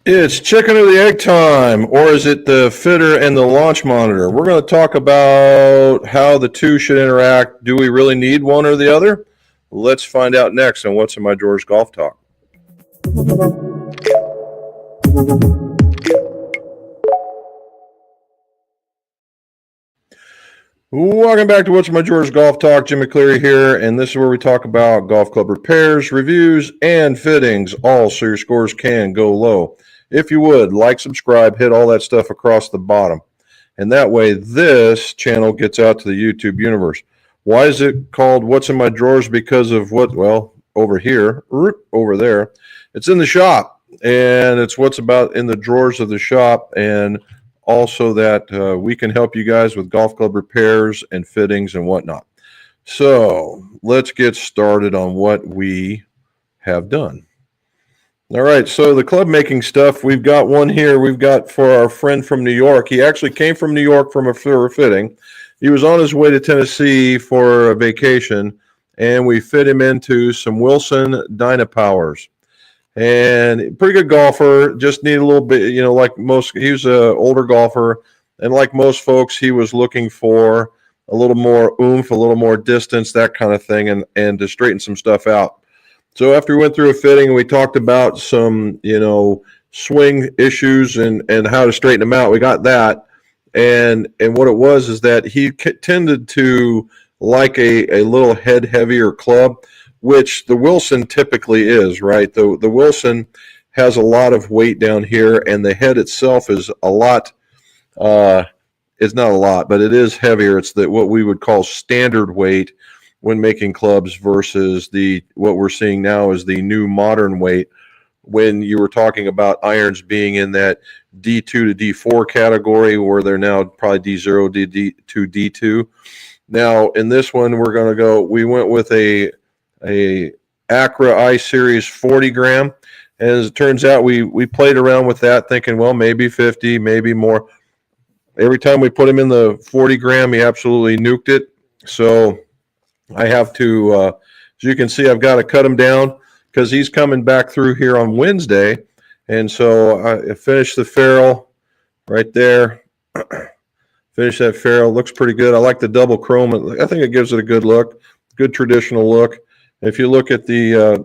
It's chicken or the egg time, or is it the fitter and the launch monitor? We're going to talk about how the two should interact. Do we really need one or the other? Let's find out next on What's in My Drawers Golf Talk. Welcome back to What's in My Drawers Golf Talk. Jim McCleary here, and this is where we talk about golf club repairs, reviews, and fittings, all so your scores can go low. If you would, like, subscribe, hit all that stuff across the bottom. And that way, this channel gets out to the YouTube universe. Why is it called What's in My Drawers? Because of what, well, over here, over there, it's in the shop. And it's what's about in the drawers of the shop, and also that we can help you guys with golf club repairs and fittings and whatnot. So let's get started on what we have done. All right, so the club making stuff, we've got one here. We've got for our friend from New York. He actually came from New York for a fitting. He was on his way to Tennessee for a vacation, and we fit him into some Wilson Dynapowers. And pretty good golfer, just need a little bit, like most, he was an older golfer, and like most folks, he was looking for a little more oomph, a little more distance, that kind of thing, and to straighten some stuff out. So after we went through a fitting, we talked about some, swing issues and how to straighten them out. We got that. And what it was is that he tended to like a little head heavier club, which the Wilson typically is, right? The Wilson has a lot of weight down here, and the head itself is a lot, it's not a lot, but it is heavier. It's what we would call standard weight when making clubs versus what we're seeing now is the new modern weight when you were talking about irons being in that D2 to D4 category, where they're now probably D0 to D2. Now, in this one, we went with a Acra I-Series 40 gram. And as it turns out, we played around with that thinking, well, maybe 50, maybe more. Every time we put him in the 40 gram, he absolutely nuked it. So I have to, as you can see, I've got to cut him down because he's coming back through here on Wednesday. And so I finished the ferrule right there. Finish that ferrule. Looks pretty good. I like the double chrome. I think it gives it a good look, good traditional look. If you look at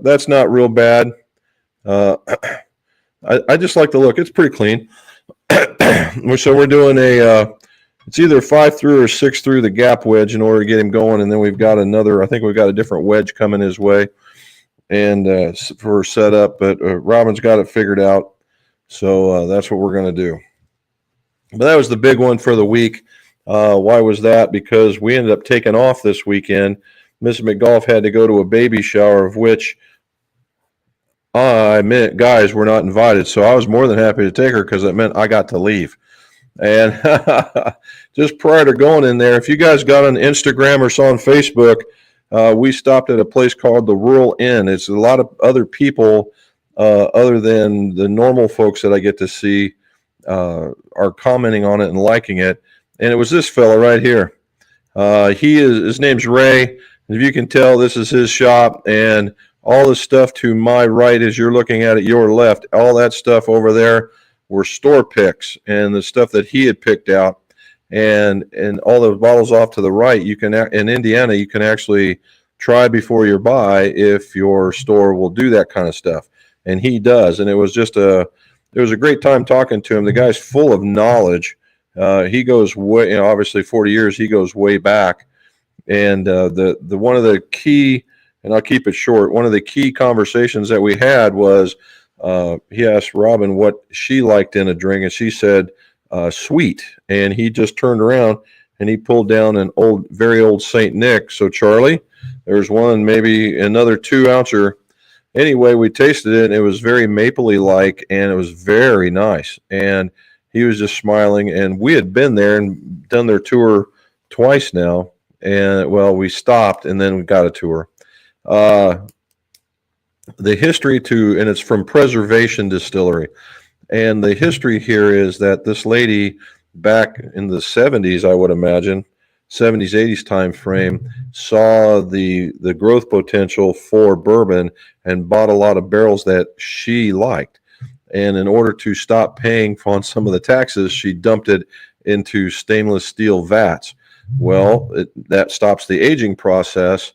that's not real bad. I just like the look. It's pretty clean. So we're doing it's either 5 through or 6 through the gap wedge in order to get him going. And then we've got I think we've got a different wedge coming his way and for setup. But Robin's got it figured out. So that's what we're going to do. But that was the big one for the week. Why was that? Because we ended up taking off this weekend. Mrs. McGolf had to go to a baby shower, of which guys were not invited. So I was more than happy to take her because it meant I got to leave. And just prior to going in there, if you guys got on Instagram or saw on Facebook, we stopped at a place called the Rural Inn. It's a lot of other people other than the normal folks that I get to see are commenting on it and liking it. And it was this fella right here. His name's Ray. And if you can tell, this is his shop, and all the stuff to my right as you're looking at it, your left, all that stuff over there were store picks and the stuff that he had picked out. And all the bottles off to the right, in Indiana, you can actually try before you buy if your store will do that kind of stuff. And he does. And it was a great time talking to him. The guy's full of knowledge. He goes way, obviously 40 years, he goes way back. And the one of the key, and I'll keep it short, one of the key conversations that we had was he asked Robin what she liked in a drink, and she said sweet. And he just turned around and he pulled down an very old St. Nick. So Charlie, there's one, maybe another 2-ouncer. Anyway, we tasted it, and it was very mapley like, and it was very nice. And he was just smiling, and we had been there and done their tour twice now. And well, we stopped and then we got a tour. The history and it's from Preservation Distillery. And the history here is that this lady back in the 70s, I would imagine, 70s, 80s time frame, saw the growth potential for bourbon and bought a lot of barrels that she liked. And in order to stop paying on some of the taxes, she dumped it into stainless steel vats. Well, that stops the aging process,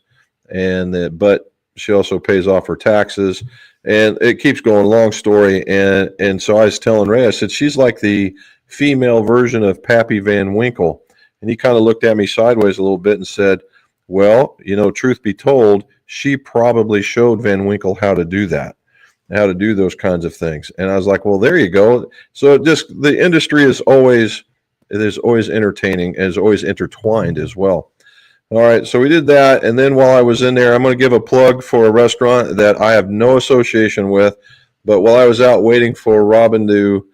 but she also pays off her taxes, and it keeps going. Long story, and so I was telling Ray, I said she's like the female version of Pappy Van Winkle, and he kind of looked at me sideways a little bit and said, "Well, truth be told, she probably showed Van Winkle how to do that." How to do those kinds of things. And I was like, well, there you go. So the industry is always entertaining and is always intertwined as well. All right, so we did that, and then while I was in there, I'm going to give a plug for a restaurant that I have no association with, but while I was out waiting for Robin to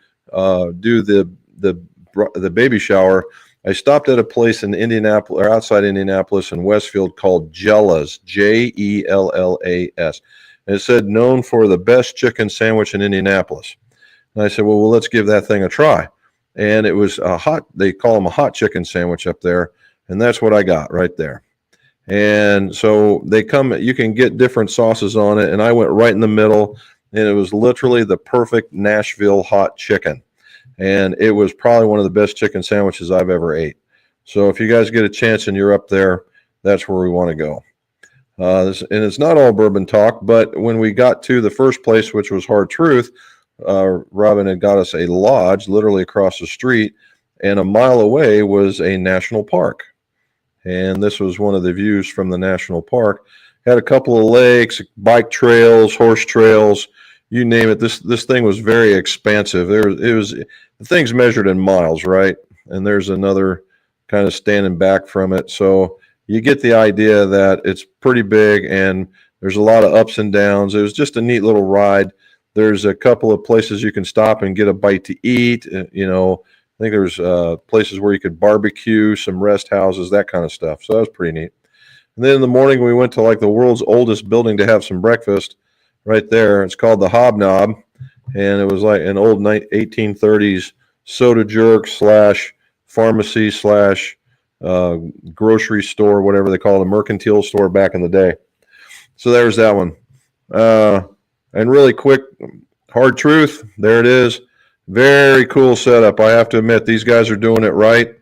do the baby shower, I stopped at a place in Indianapolis, or outside Indianapolis in Westfield, called Jella's, Jellas. And it said, known for the best chicken sandwich in Indianapolis. And I said, well, let's give that thing a try. And it was they call them a hot chicken sandwich up there. And that's what I got right there. And so you can get different sauces on it. And I went right in the middle, and it was literally the perfect Nashville hot chicken. And it was probably one of the best chicken sandwiches I've ever ate. So if you guys get a chance and you're up there, that's where we want to go. And it's not all bourbon talk, but when we got to the first place, which was Hard Truth, Robin had got us a lodge literally across the street, and a mile away was a national park. And this was one of the views from the national park. Had a couple of lakes, bike trails, horse trails, you name it. This thing was very expansive. The thing's measured in miles, right? And there's another kind of standing back from it. So you get the idea that it's pretty big, and there's a lot of ups and downs. It was just a neat little ride. There's a couple of places you can stop and get a bite to eat. I think there's places where you could barbecue, some rest houses, that kind of stuff. So that was pretty neat. And then in the morning, we went to like the world's oldest building to have some breakfast right there. It's called the Hobnob, and it was like an old 1830s soda jerk / pharmacy / grocery store, whatever they call it, a mercantile store back in the day. So there's that one. And really quick, Hard Truth, there it is. Very cool setup. I have to admit, these guys are doing it right.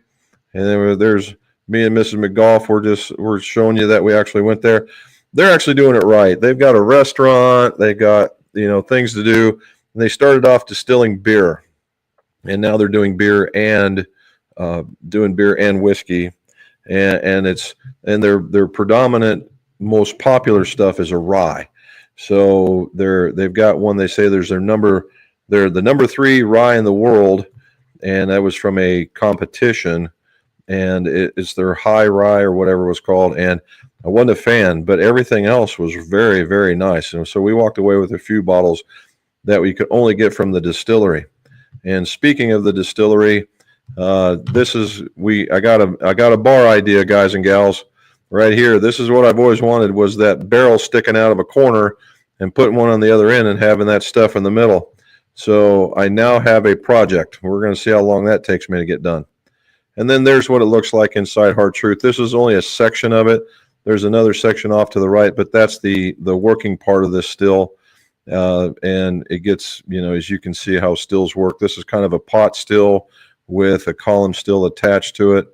And then there's me and Mrs. McGough. We're showing you that we actually went there. They're actually doing it right. They've got a restaurant. They've got things to do. And they started off distilling beer, and now they're doing beer and whiskey, and their predominant, most popular stuff is a rye. So they've got one. They say they're the number 3 rye in the world, and that was from a competition, and it's their high rye or whatever it was called. And I wasn't a fan, but everything else was very, very nice. And so we walked away with a few bottles that we could only get from the distillery. And speaking of the distillery, I got a bar idea, guys and gals, right here. This is what I've always wanted, was that barrel sticking out of a corner and putting one on the other end and having that stuff in the middle. So I now have a project. We're going to see how long that takes me to get done. And then there's what it looks like inside Hard Truth. This is only a section of it. There's another section off to the right, but that's the working part of this still. And it gets, as you can see how stills work. This is kind of a pot still with a column still attached to it.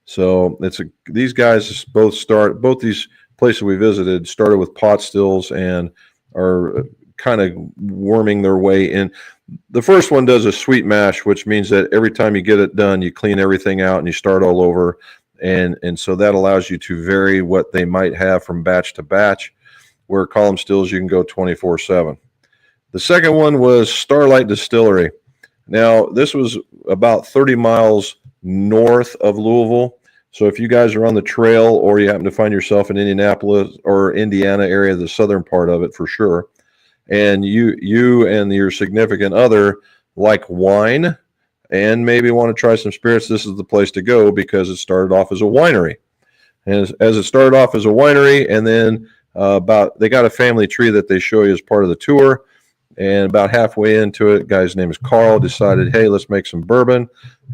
So these guys both these places we visited started with pot stills and are kind of worming their way in. The first one does a sweet mash, which means that every time you get it done, you clean everything out and you start all over. And so that allows you to vary what they might have from batch to batch, where column stills you can go 24/7. The second one was Starlight Distillery. Now, this was about 30 miles north of Louisville. So if you guys are on the trail or you happen to find yourself in Indianapolis or Indiana area, the southern part of it for sure, and you and your significant other like wine and maybe want to try some spirits, this is the place to go, because it started off as a winery. And as it started off as a winery, and then they got a family tree that they show you as part of the tour. And about halfway into it, guy's name is Carl, decided, hey, let's make some bourbon.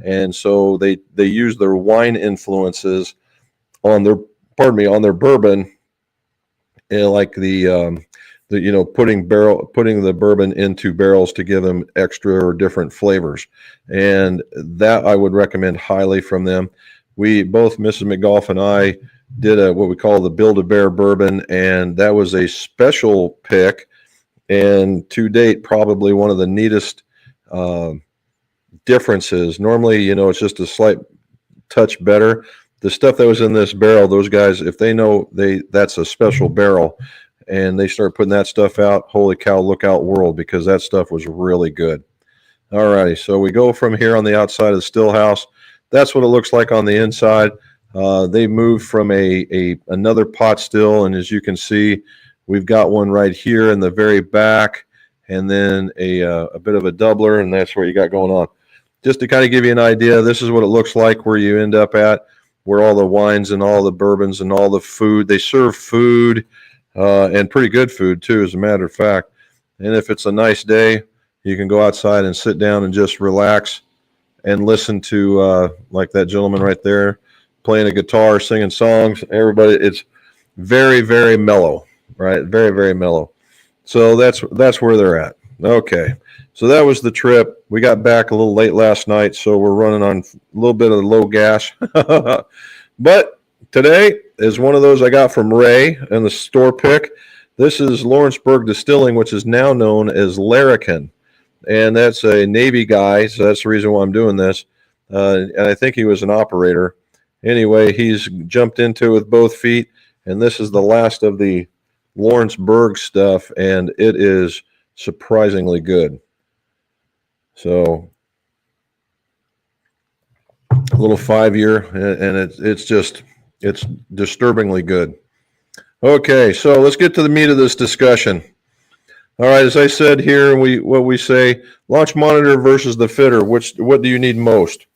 And so they used their wine influences on their bourbon, and like the putting the bourbon into barrels to give them extra or different flavors. And that I would recommend highly from them. We both, Mrs. McGolf and I, did what we call the Build-A-Bear bourbon, and that was a special pick. And to date, probably one of the neatest differences. Normally, it's just a slight touch better. The stuff that was in this barrel, those guys, if they know that's a special barrel, and they start putting that stuff out, holy cow, look out world, because that stuff was really good. All righty, so we go from here on the outside of the still house. That's what it looks like on the inside. They moved from another pot still, and as you can see, we've got one right here in the very back, and then a bit of a doubler, and that's what you got going on. Just to kind of give you an idea, this is what it looks like where you end up at, where all the wines and all the bourbons and all the food. They serve food, and pretty good food too, as a matter of fact. And if it's a nice day, you can go outside and sit down and just relax and listen to, like that gentleman right there, playing a guitar, singing songs. Everybody, it's very, very mellow, right? Very, very mellow. So that's where they're at. Okay. So that was the trip. We got back a little late last night, so we're running on a little bit of low gas. But today is one of those I got from Ray in the store pick. This is Lawrenceburg Distilling, which is now known as Larrikin. And that's a Navy guy, so that's the reason why I'm doing this. And I think he was an operator. Anyway, he's jumped into it with both feet, and this is the last of the Lawrenceburg stuff, and it is surprisingly good. So a little 5-year, and it's disturbingly good. Okay, so let's get to the meat of this discussion. All right, as I said here, what we say, launch monitor versus the fitter, what do you need most?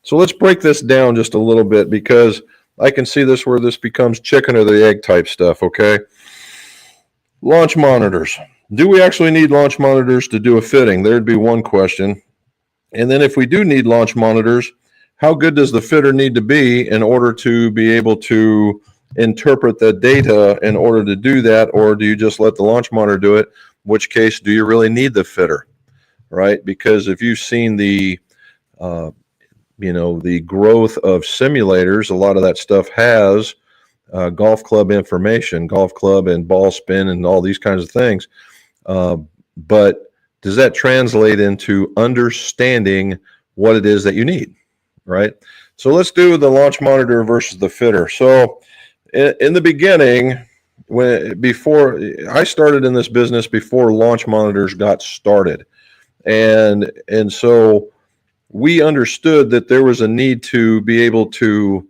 So let's break this down just a little bit, because I can see this where this becomes chicken or the egg type stuff, okay? Launch monitors. Do we actually need launch monitors to do a fitting? There'd be one question. And then if we do need launch monitors, how good does the fitter need to be in order to be able to interpret the data in order to do that? Or do you just let the launch monitor do it? In which case, do you really need the fitter, right? Because if you've seen the growth of simulators, a lot of that stuff has golf club information, golf club and ball spin and all these kinds of things. But does that translate into understanding what it is that you need, right? So let's do the launch monitor versus the fitter. So in the beginning, before I started in this business, before launch monitors got started, and so we understood that there was a need to be able to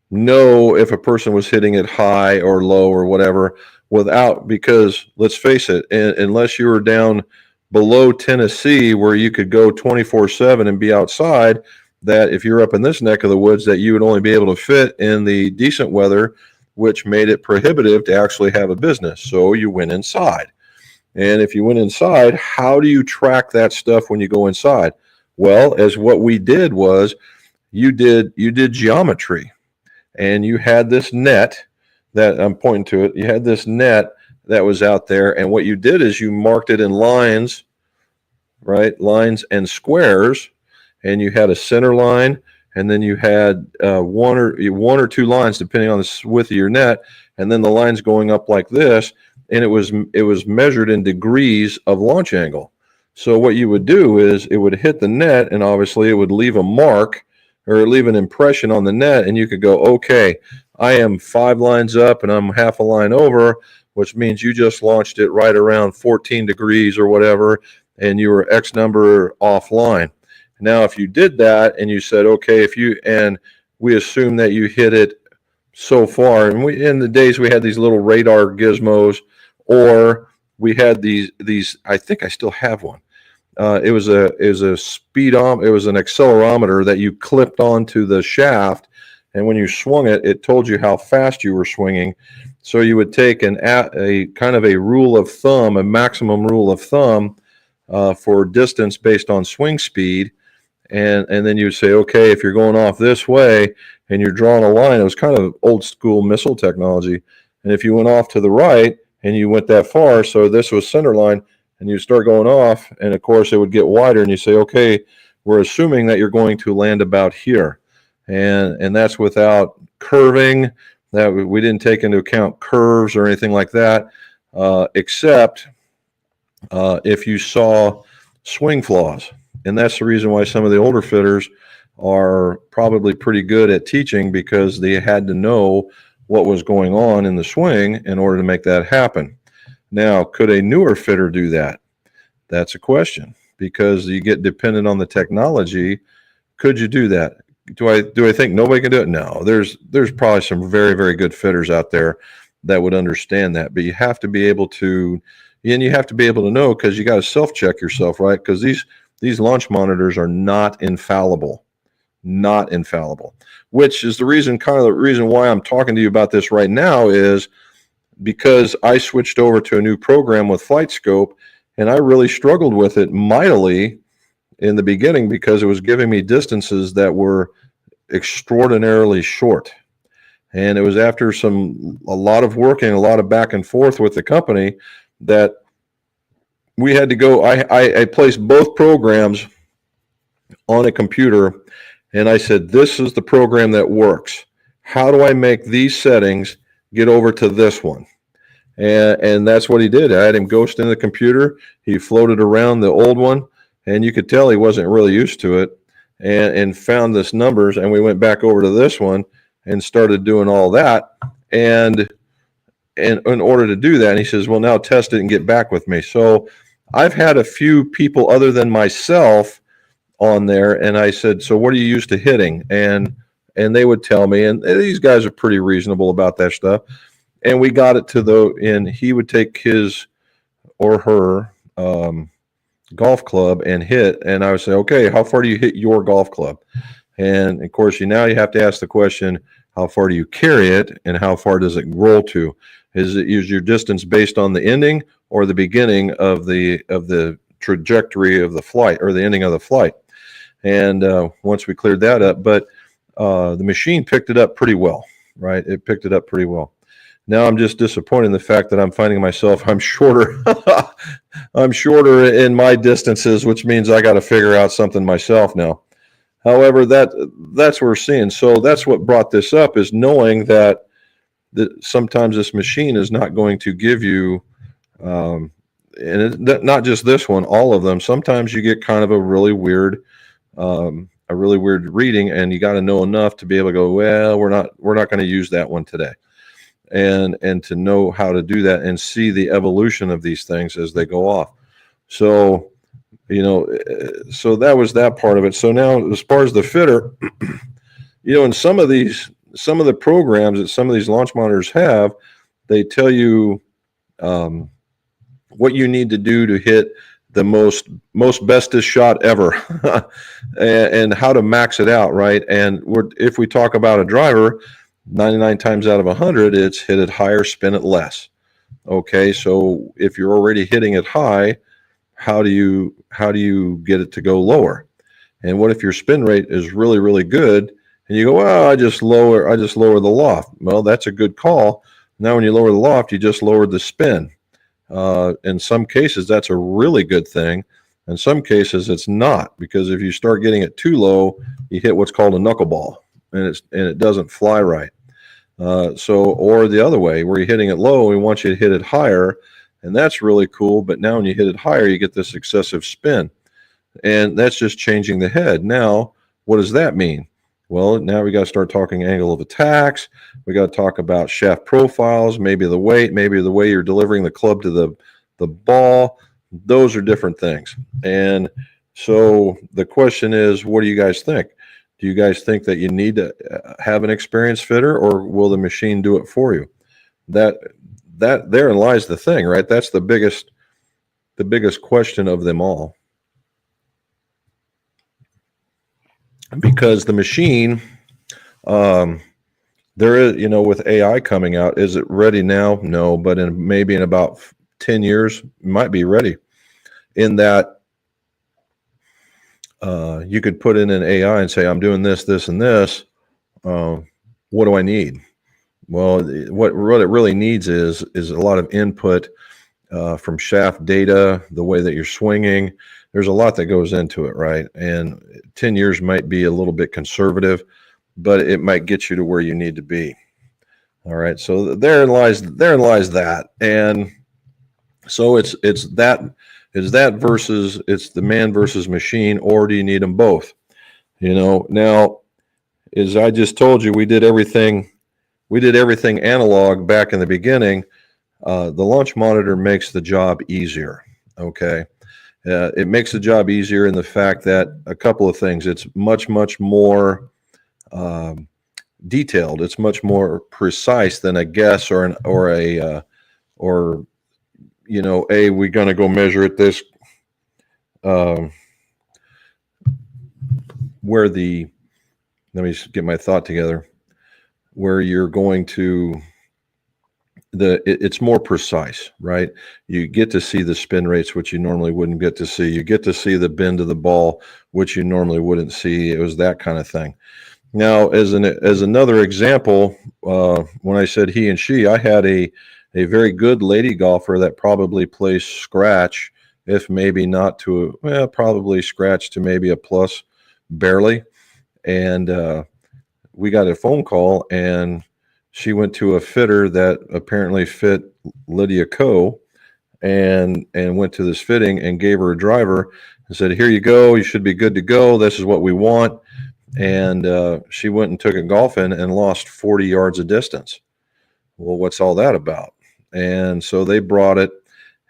know if a person was hitting it high or low or whatever, because let's face it, unless you were down below Tennessee where you could go 24/7 and be outside, that if you're up in this neck of the woods, that you would only be able to fit in the decent weather, which made it prohibitive to actually have a business. So you went inside. And if you went inside, how do you track that stuff when you go inside? Well, as what we did was you did geometry, and you had this net that I'm pointing to it. You had this net that was out there, and what you did is you marked it in lines, right? Lines and squares, and you had a center line, and then you had one or two lines depending on the width of your net, and then the lines going up like this, and it was measured in degrees of launch angle. So what you would do is it would hit the net, and obviously it would leave a mark or leave an impression on the net, and you could go, okay, I am 5 lines up and I'm half a line over, which means you just launched it right around 14 degrees or whatever, and you were X number offline. Now, if you did that and you said, okay, and we assume that you hit it so far, and in the days we had these little radar gizmos, or we had these, I think I still have one. It was an accelerometer that you clipped onto the shaft, and when you swung it, it told you how fast you were swinging. So you would take a kind of a rule of thumb, a maximum rule of thumb for distance based on swing speed, and then you would say, okay, if you're going off this way and you're drawing a line, it was kind of old school missile technology, and if you went off to the right and you went that far. So this was center line, and you start going off, and of course it would get wider, and you say, okay, we're assuming that you're going to land about here, and that's without curving. That we didn't take into account curves or anything like that, except if you saw swing flaws. And that's the reason why some of the older fitters are probably pretty good at teaching, because they had to know what was going on in the swing in order to make that happen. Now, could a newer fitter do that? That's a question, because you get dependent on the technology. Could you do that? Do I think nobody can do it? No. There's probably some very, very good fitters out there that would understand that, but you have to be able to, and you have to be able to know, because you got to self-check yourself, right? Because these launch monitors are not infallible, which is the reason why I'm talking to you about this right now, is because I switched over to a new program with FlightScope, and I really struggled with it mightily in the beginning, because it was giving me distances that were extraordinarily short. And it was after a lot of working, a lot of back and forth with the company, that we had to go. I placed both programs on a computer, and I said, this is the program that works. How do I make these settings get over to this one? And that's what he did. I had him ghost in the computer. He floated around the old one, and you could tell he wasn't really used to it, and found this numbers. And we went back over to this one and started doing all that. And in order to do that, he says, well, now test it and get back with me. So I've had a few people other than myself on there, and I said, so what are you used to hitting? And they would tell me, and these guys are pretty reasonable about that stuff. And we got it to and he would take his or her golf club and hit, and I would say, okay, how far do you hit your golf club? And of course, now you have to ask the question, how far do you carry it, and how far does it roll to? Is your distance based on the ending or the beginning of the trajectory of the flight, or the ending of the flight? And once we cleared that up, but the machine picked it up pretty well, right? It picked it up pretty well. Now I'm just disappointed in the fact that I'm finding myself, I'm shorter. I'm shorter in my distances, which means I got to figure out something myself now. However, that's what we're seeing. So that's what brought this up, is knowing that sometimes this machine is not going to give you, not just this one, all of them. Sometimes you get kind of a really weird reading, and you got to know enough to be able to go, well, we're not going to use that one today. And to know how to do that and see the evolution of these things as they go off. So, so that was that part of it. So now, as far as the fitter, in some of the programs that some of these launch monitors have, they tell you what you need to do to hit the most bestest shot ever, and how to max it out, right? And if we talk about a driver, 99 times out of 100, it's hit it higher, spin it less. Okay, so if you're already hitting it high, how do you get it to go lower? And what if your spin rate is really, really good, and you go, well, I just lower the loft? Well, that's a good call. Now, when you lower the loft, you just lowered the spin. In some cases, that's a really good thing. In some cases, it's not, because if you start getting it too low, you hit what's called a knuckleball, and it doesn't fly right. Or the other way, where you're hitting it low, we want you to hit it higher, and that's really cool. But now when you hit it higher, you get this excessive spin, and that's just changing the head. Now, what does that mean? Well, now we got to start talking angle of attacks. We got to talk about shaft profiles, maybe the weight, maybe the way you're delivering the club to the ball. Those are different things. And so the question is, what do you guys think? Do you guys think that you need to have an experienced fitter, or will the machine do it for you? That therein lies the thing, right? That's the biggest question of them all. Because the machine, there is, with AI coming out, is it ready now? No, but maybe in about 10 years, it might be ready. In that, you could put in an AI and say, I'm doing this, this, and this. What do I need? Well, what it really needs is a lot of input from shaft data, the way that you're swinging. There's a lot that goes into it, right? And 10 years might be a little bit conservative, but it might get you to where you need to be. All right. So therein lies that. And so it's that versus it's the man versus machine, or do you need them both? Now, as I just told you, we did everything analog back in the beginning. The launch monitor makes the job easier. Okay. It makes the job easier in the fact that a couple of things. It's much, much more detailed. It's much more precise than a guess or we're going to go measure at this where the let me get my thought together. Where you're going to it's more precise, right? You get to see the spin rates, which you normally wouldn't get to see. You get to see the bend of the ball, which you normally wouldn't see. It was that kind of thing. Now, as another example, when I said he and she, I had a very good lady golfer that probably plays scratch, if maybe not to probably scratch to maybe a plus, barely. And we got a phone call, and she went to a fitter that apparently fit Lydia Ko, and went to this fitting and gave her a driver and said, "Here you go. You should be good to go. This is what we want." And she went and took it golfing and lost 40 yards of distance. Well, what's all that about? And so they brought it,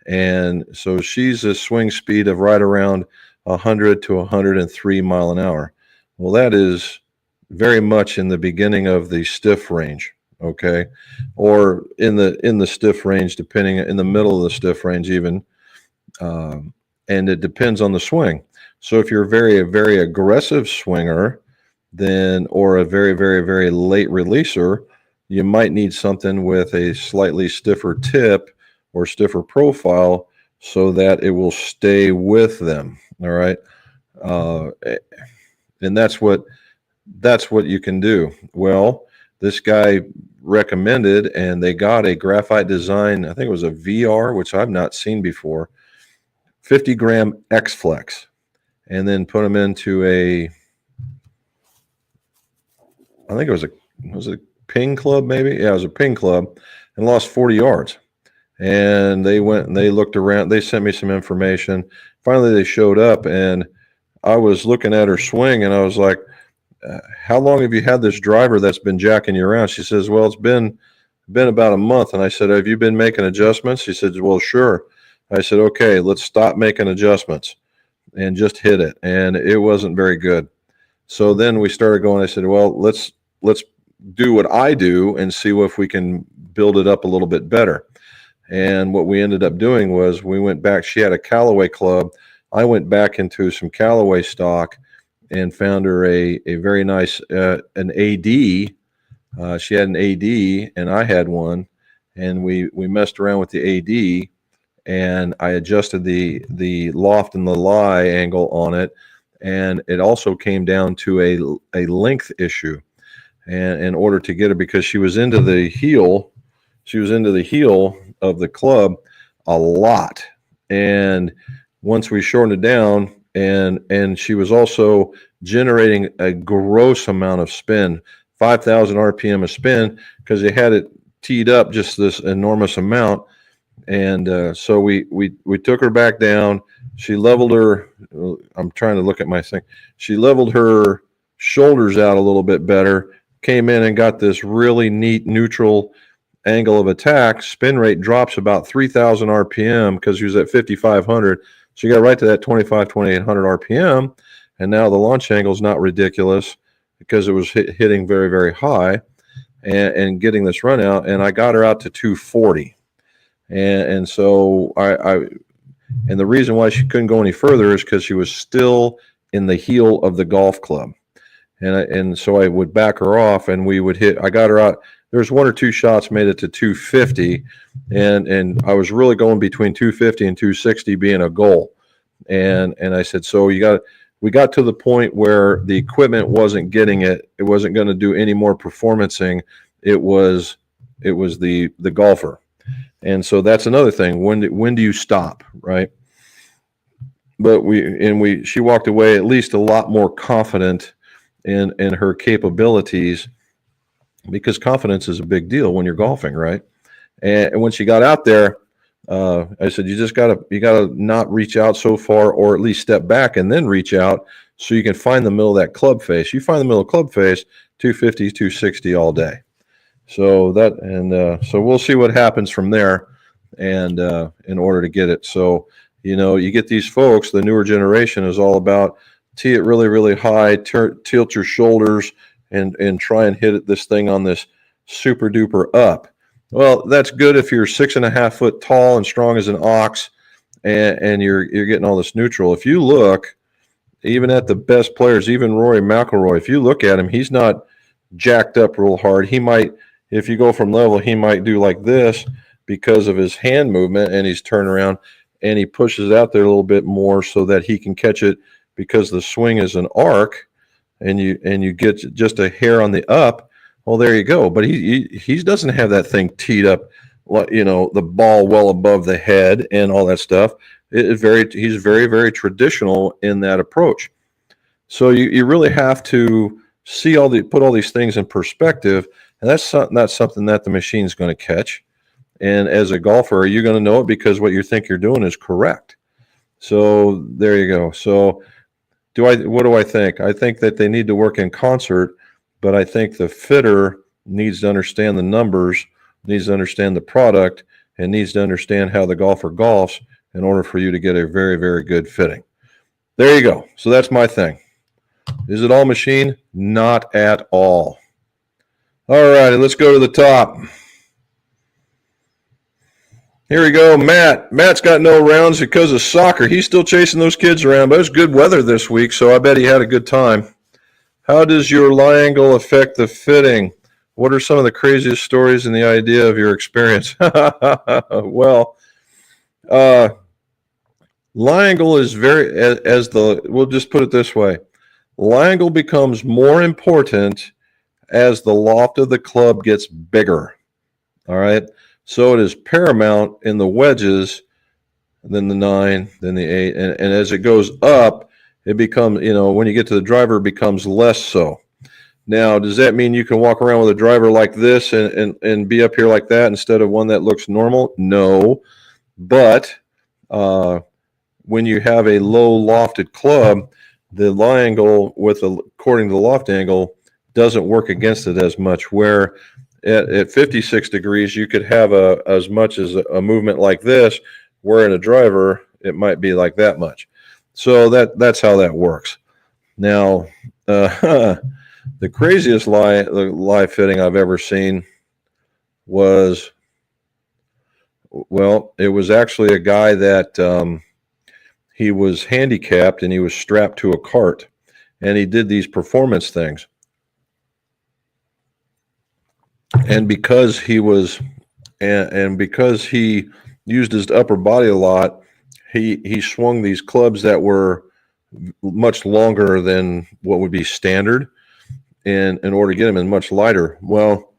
and so she's a swing speed of right around 100 to 103 mile an hour. Well, that is very much in the beginning of the stiff range, okay, or in the stiff range, depending in the middle of the stiff range even, and it depends on the swing. So if you're a very aggressive swinger, then or a very, very, very late releaser, you might need something with a slightly stiffer tip or stiffer profile so that it will stay with them. All right, and that's what you can do. Well, this guy recommended, and they got a graphite design. I think it was a VR, which I've not seen before. 50-gram X Flex, and then put them into I think it was a ping club, maybe. Yeah, it was a ping club, and lost 40 yards. And they went and they looked around. They sent me some information. Finally, they showed up, and I was looking at her swing, and I was like, "How long have you had this driver that's been jacking you around?" She says, "Well, it's been about a month." And I said, "Have you been making adjustments?" She said, "Well, sure." I said, "Okay, let's stop making adjustments and just hit it." And it wasn't very good. So then we started going. I said, "Well, let's do what I do and see if we can build it up a little bit better." And what we ended up doing was we went back. She had a Callaway club. I went back into some Callaway stock and found her a very nice an AD. She had an AD, and I had one, and we messed around with the AD, and I adjusted the loft and the lie angle on it, and it also came down to a length issue. And in order to get her, because she was into the heel of the club a lot, and once we shortened it down, and she was also generating a gross amount of spin, 5,000 RPM of spin, because they had it teed up just this enormous amount. And so we took her back down. She leveled her. I'm trying to look at my thing. She leveled her shoulders out a little bit better. Came in and got this really neat neutral angle of attack. Spin rate drops about 3,000 RPM because she was at 5,500. So you got right to that 2,800 RPM. And now the launch angle is not ridiculous because it was hitting very, very high and getting this run out. And I got her out to 240. And so and the reason why she couldn't go any further is because she was still in the heel of the golf club. And so I would back her off, and we would hit. I got her out. There's one or two shots made it to 250, and I was really going between 250 and 260 being a goal. And I said, so we got to the point where the equipment wasn't getting it. It wasn't going to do any more performancing. It was it was the golfer. And so that's another thing. When do you stop, right? But she walked away at least a lot more confident in her capabilities, because confidence is a big deal when you're golfing, right? And when she got out there, I said, you gotta not reach out so far, or at least step back and then reach out, so you can find the middle of that club face. You find the middle of club face, 250, 260 all day. So so we'll see what happens from there, and in order to get it. So, you get these folks, the newer generation is all about tee it really, really high, tilt your shoulders, and try and hit this thing on this super duper up. Well, that's good if you're 6.5 foot tall and strong as an ox, and you're getting all this neutral. If you look, even at the best players, even Rory McIlroy, if you look at him, he's not jacked up real hard. He might, if you go from level, he might do like this because of his hand movement, and he's turned around and he pushes out there a little bit more so that he can catch it, because the swing is an arc, and you get just a hair on the up. Well, there you go. But he doesn't have that thing teed up, the ball well above the head and all that stuff. He's very, very traditional in that approach. So you really have to put all these things in perspective, and that's not something that the machine's going to catch. And as a golfer, are you going to know it because what you think you're doing is correct? So there you go. So what do I think? I think that they need to work in concert, but I think the fitter needs to understand the numbers, needs to understand the product, and needs to understand how the golfer golfs in order for you to get a very, very good fitting. There you go. So that's my thing. Is it all machine? Not at all. All right, let's go to the top. Here we go, Matt. Matt's got no rounds because of soccer. He's still chasing those kids around, but it was good weather this week, so I bet he had a good time. How does your lie angle affect the fitting? What are some of the craziest stories in the idea of your experience? Well, lie angle is we'll just put it this way. Lie angle becomes more important as the loft of the club gets bigger. All right. So it is paramount in the wedges, then the 9, then the 8. And as it goes up, it becomes, when you get to the driver, it becomes less so. Now, does that mean you can walk around with a driver like this and be up here like that instead of one that looks normal? No. But when you have a low lofted club, the lie angle according to the loft angle doesn't work against it as much, where at 56 degrees, you could have as much as a movement like this, where in a driver, it might be like that much. So that's how that works. Now, the craziest lie fitting I've ever seen was, it was actually a guy that he was handicapped and he was strapped to a cart, and he did these performance things. And because he was, and because he used his upper body a lot, he swung these clubs that were much longer than what would be standard, in order to get him in much lighter. Well,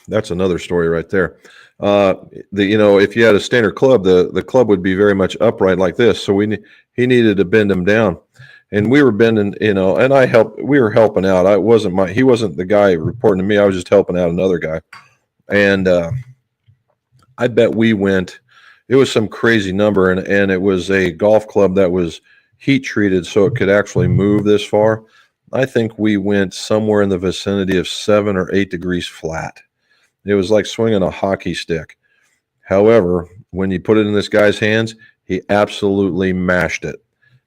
that's another story right there. If you had a standard club, the club would be very much upright like this. So he needed to bend him down. And we were bending, and we were helping out. He wasn't the guy reporting to me. I was just helping out another guy. And I bet it was some crazy number, and it was a golf club that was heat treated so it could actually move this far. I think we went somewhere in the vicinity of 7 or 8 degrees flat. It was like swinging a hockey stick. However, when you put it in this guy's hands, he absolutely mashed it.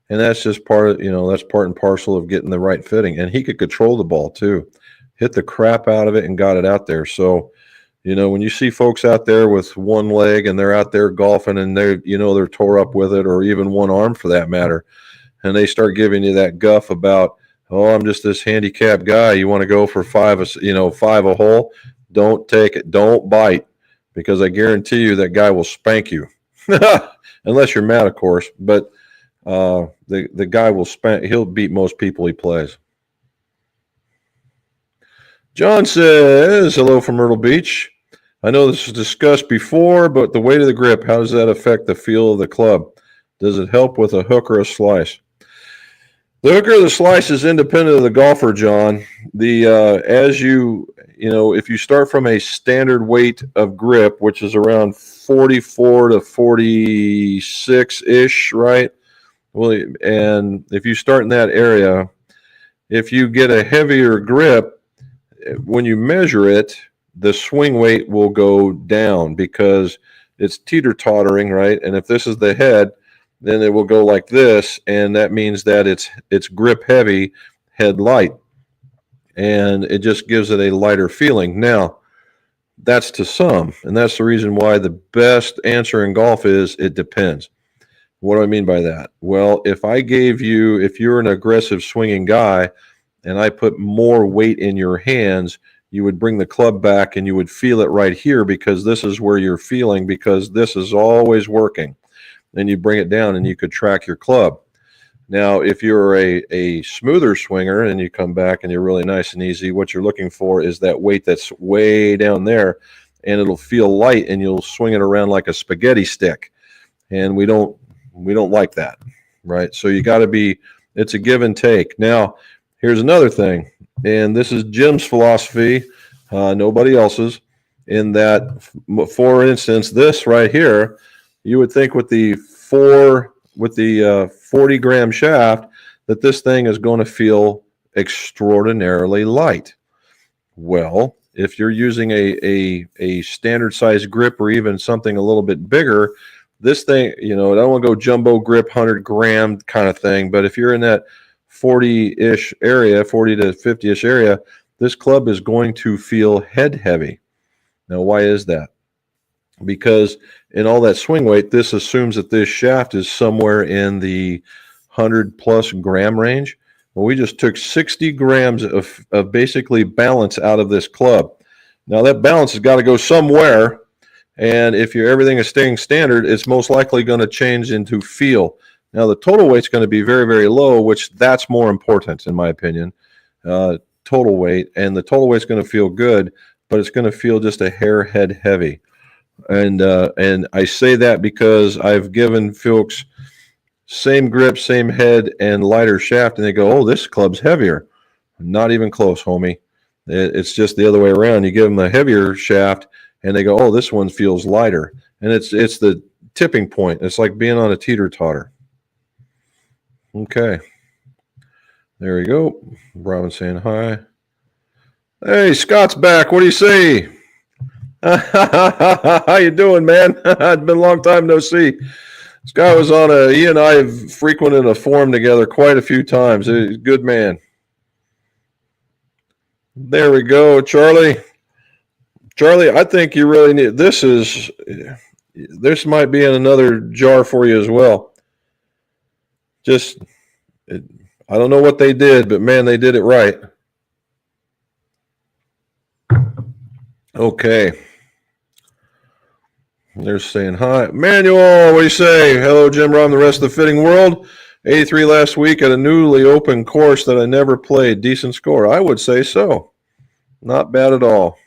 And that's just part and parcel of getting the right fitting. And he could control the ball too, hit the crap out of it and got it out there. So, when you see folks out there with one leg and they're out there golfing and they're tore up with it, or even one arm for that matter, and they start giving you that guff about, oh, I'm just this handicapped guy. You want to go for 5 a hole? Don't take it. Don't bite, because I guarantee you that guy will spank you. Unless you're mad, of course. But the guy will spank. He'll beat most people he plays. John says, hello from Myrtle Beach. I know this was discussed before, but the weight of the grip, how does that affect the feel of the club? Does it help with a hook or a slice? The hook or the slice is independent of the golfer, John. As if you start from a standard weight of grip, which is around 44 to 46 ish, right? Well, and if you start in that area, if you get a heavier grip, when you measure it, the swing weight will go down because it's teeter-tottering, right? And if this is the head, then it will go like this, and that means that it's grip heavy, head light, and it just gives it a lighter feeling. Now, that's to some, and that's the reason why the best answer in golf is it depends. What do I mean by that? Well, if you're an aggressive swinging guy, and I put more weight in your hands, you would bring the club back and you would feel it right here because this is where you're feeling because this is always working. Then you bring it down and you could track your club. Now, if you're a smoother swinger and you come back and you're really nice and easy, what you're looking for is that weight that's way down there, and it'll feel light and you'll swing it around like a spaghetti stick. And we don't like that, right? So it's a give and take. Now, here's another thing, and this is Jim's philosophy, nobody else's, in that, for instance, this right here, you would think with the 40-gram shaft that this thing is going to feel extraordinarily light. Well, if you're using a standard size grip or even something a little bit bigger, this thing, I don't want to go jumbo grip 100-gram kind of thing, but if you're in that 40-ish area, 40 to 50-ish area, this club is going to feel head heavy. Now, why is that? Because in all that swing weight, this assumes that this shaft is somewhere in the 100-plus gram range. Well, we just took 60 grams of basically balance out of this club. Now, that balance has got to go somewhere, and if everything is staying standard, it's most likely going to change into feel. Now, the total weight's going to be very, very low, which that's more important, in my opinion, total weight. And the total weight's going to feel good, but it's going to feel just a hair head heavy. And I say that because I've given folks same grip, same head, and lighter shaft, and they go, oh, this club's heavier. Not even close, homie. It's just the other way around. You give them a heavier shaft, and they go, oh, this one feels lighter. And it's the tipping point. It's like being on a teeter-totter. Okay. There we go. Robin saying hi. Hey, Scott's back. What do you say? How you doing, man? It's been a long time no see. Scott was he and I have frequented a forum together quite a few times. He's a good man. There we go, Charlie. Charlie, I think you really need this might be in another jar for you as well. I don't know what they did, but man, they did it right. Okay. They're saying hi. Manuel, what do you say? Hello, Jim Rob, the rest of the fitting world. 83 last week at a newly opened course that I never played. Decent score. I would say so. Not bad at all.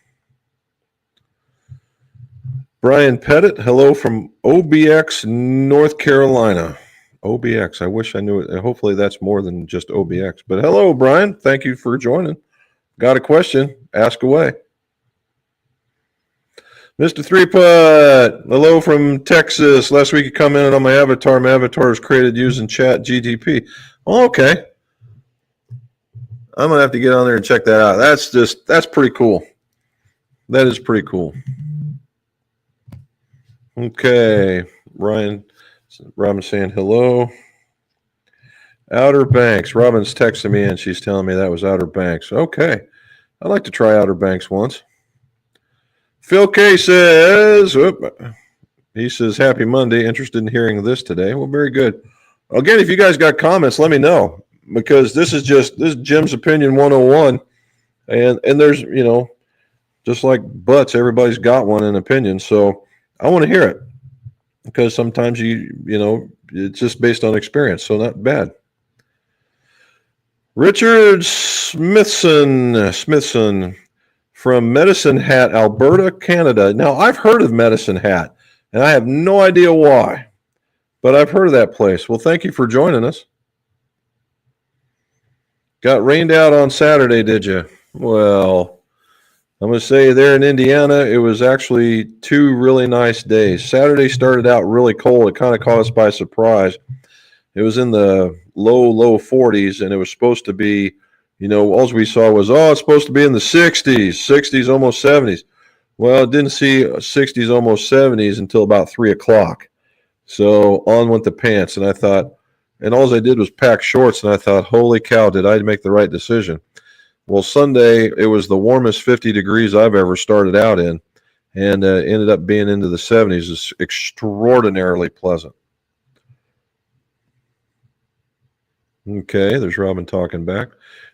Brian Pettit, hello from OBX, North Carolina. OBX, I wish I knew it. Hopefully that's more than just OBX. But hello, Brian. Thank you for joining. Got a question? Ask away. Mr. Three Putt, hello from Texas. Last week you commented on my avatar. My avatar was created using Chat GTP. Oh, okay. I'm going to have to get on there and check that out. That's pretty cool. That is pretty cool. Okay. Robin saying hello. Outer Banks. Robin's texting me and she's telling me that was Outer Banks. Okay. I'd like to try Outer Banks once. Phil K says, he says, happy Monday. Interested in hearing this today. Well, very good. Again, if you guys got comments, let me know, because this is Jim's Opinion 101. And there's, just like butts, everybody's got one, an opinion. So I want to hear it, because sometimes it's just based on experience. So not bad. Richard Smithson. from Medicine Hat, Alberta, Canada. Now, I've heard of Medicine Hat, and I have no idea why, but I've heard of that place. Well, thank you for joining us. Got rained out on Saturday, did you? Well, I'm going to say there in Indiana, it was actually 2 really nice days. Saturday started out really cold. It kind of caught us by surprise. It was in the low 40s, and it was supposed to be, all we saw was, it's supposed to be in the 60s, almost 70s. Well, it didn't see 60s, almost 70s until about 3 o'clock. So on went the pants, and I thought, and all I did was pack shorts, and I thought, holy cow, did I make the right decision? Well, Sunday, it was the warmest 50 degrees I've ever started out in, and ended up being into the 70s. It's extraordinarily pleasant. Okay, there's Robin talking back.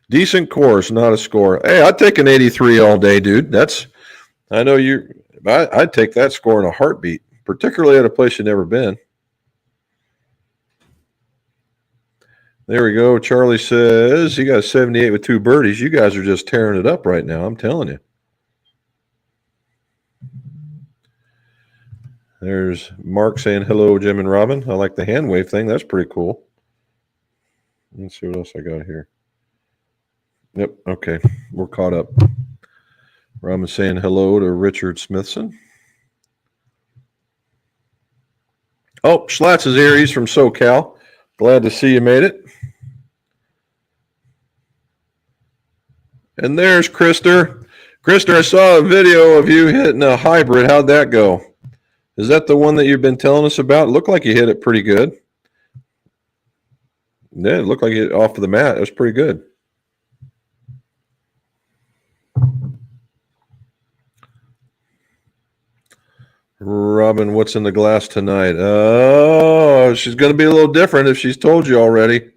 Decent course, not a score. Hey, I'd take an 83 all day, dude. I'd take that score in a heartbeat, particularly at a place you've never been. There we go. Charlie says he got 78 with 2 birdies. You guys are just tearing it up right now. I'm telling you. There's Mark saying hello, Jim and Robin. I like the hand wave thing. That's pretty cool. Let's see what else I got here. Yep. Okay. We're caught up. Robin saying hello to Richard Smithson. Oh, Schlats is here. He's from SoCal. Glad to see you made it. And there's Krister. Krister, I saw a video of you hitting a hybrid. How'd that go? Is that the one that you've been telling us about? It looked like you hit it pretty good. Yeah, it looked like it off of the mat. It was pretty good. Robin, what's in the glass tonight? Oh, she's going to be a little different if she's told you already.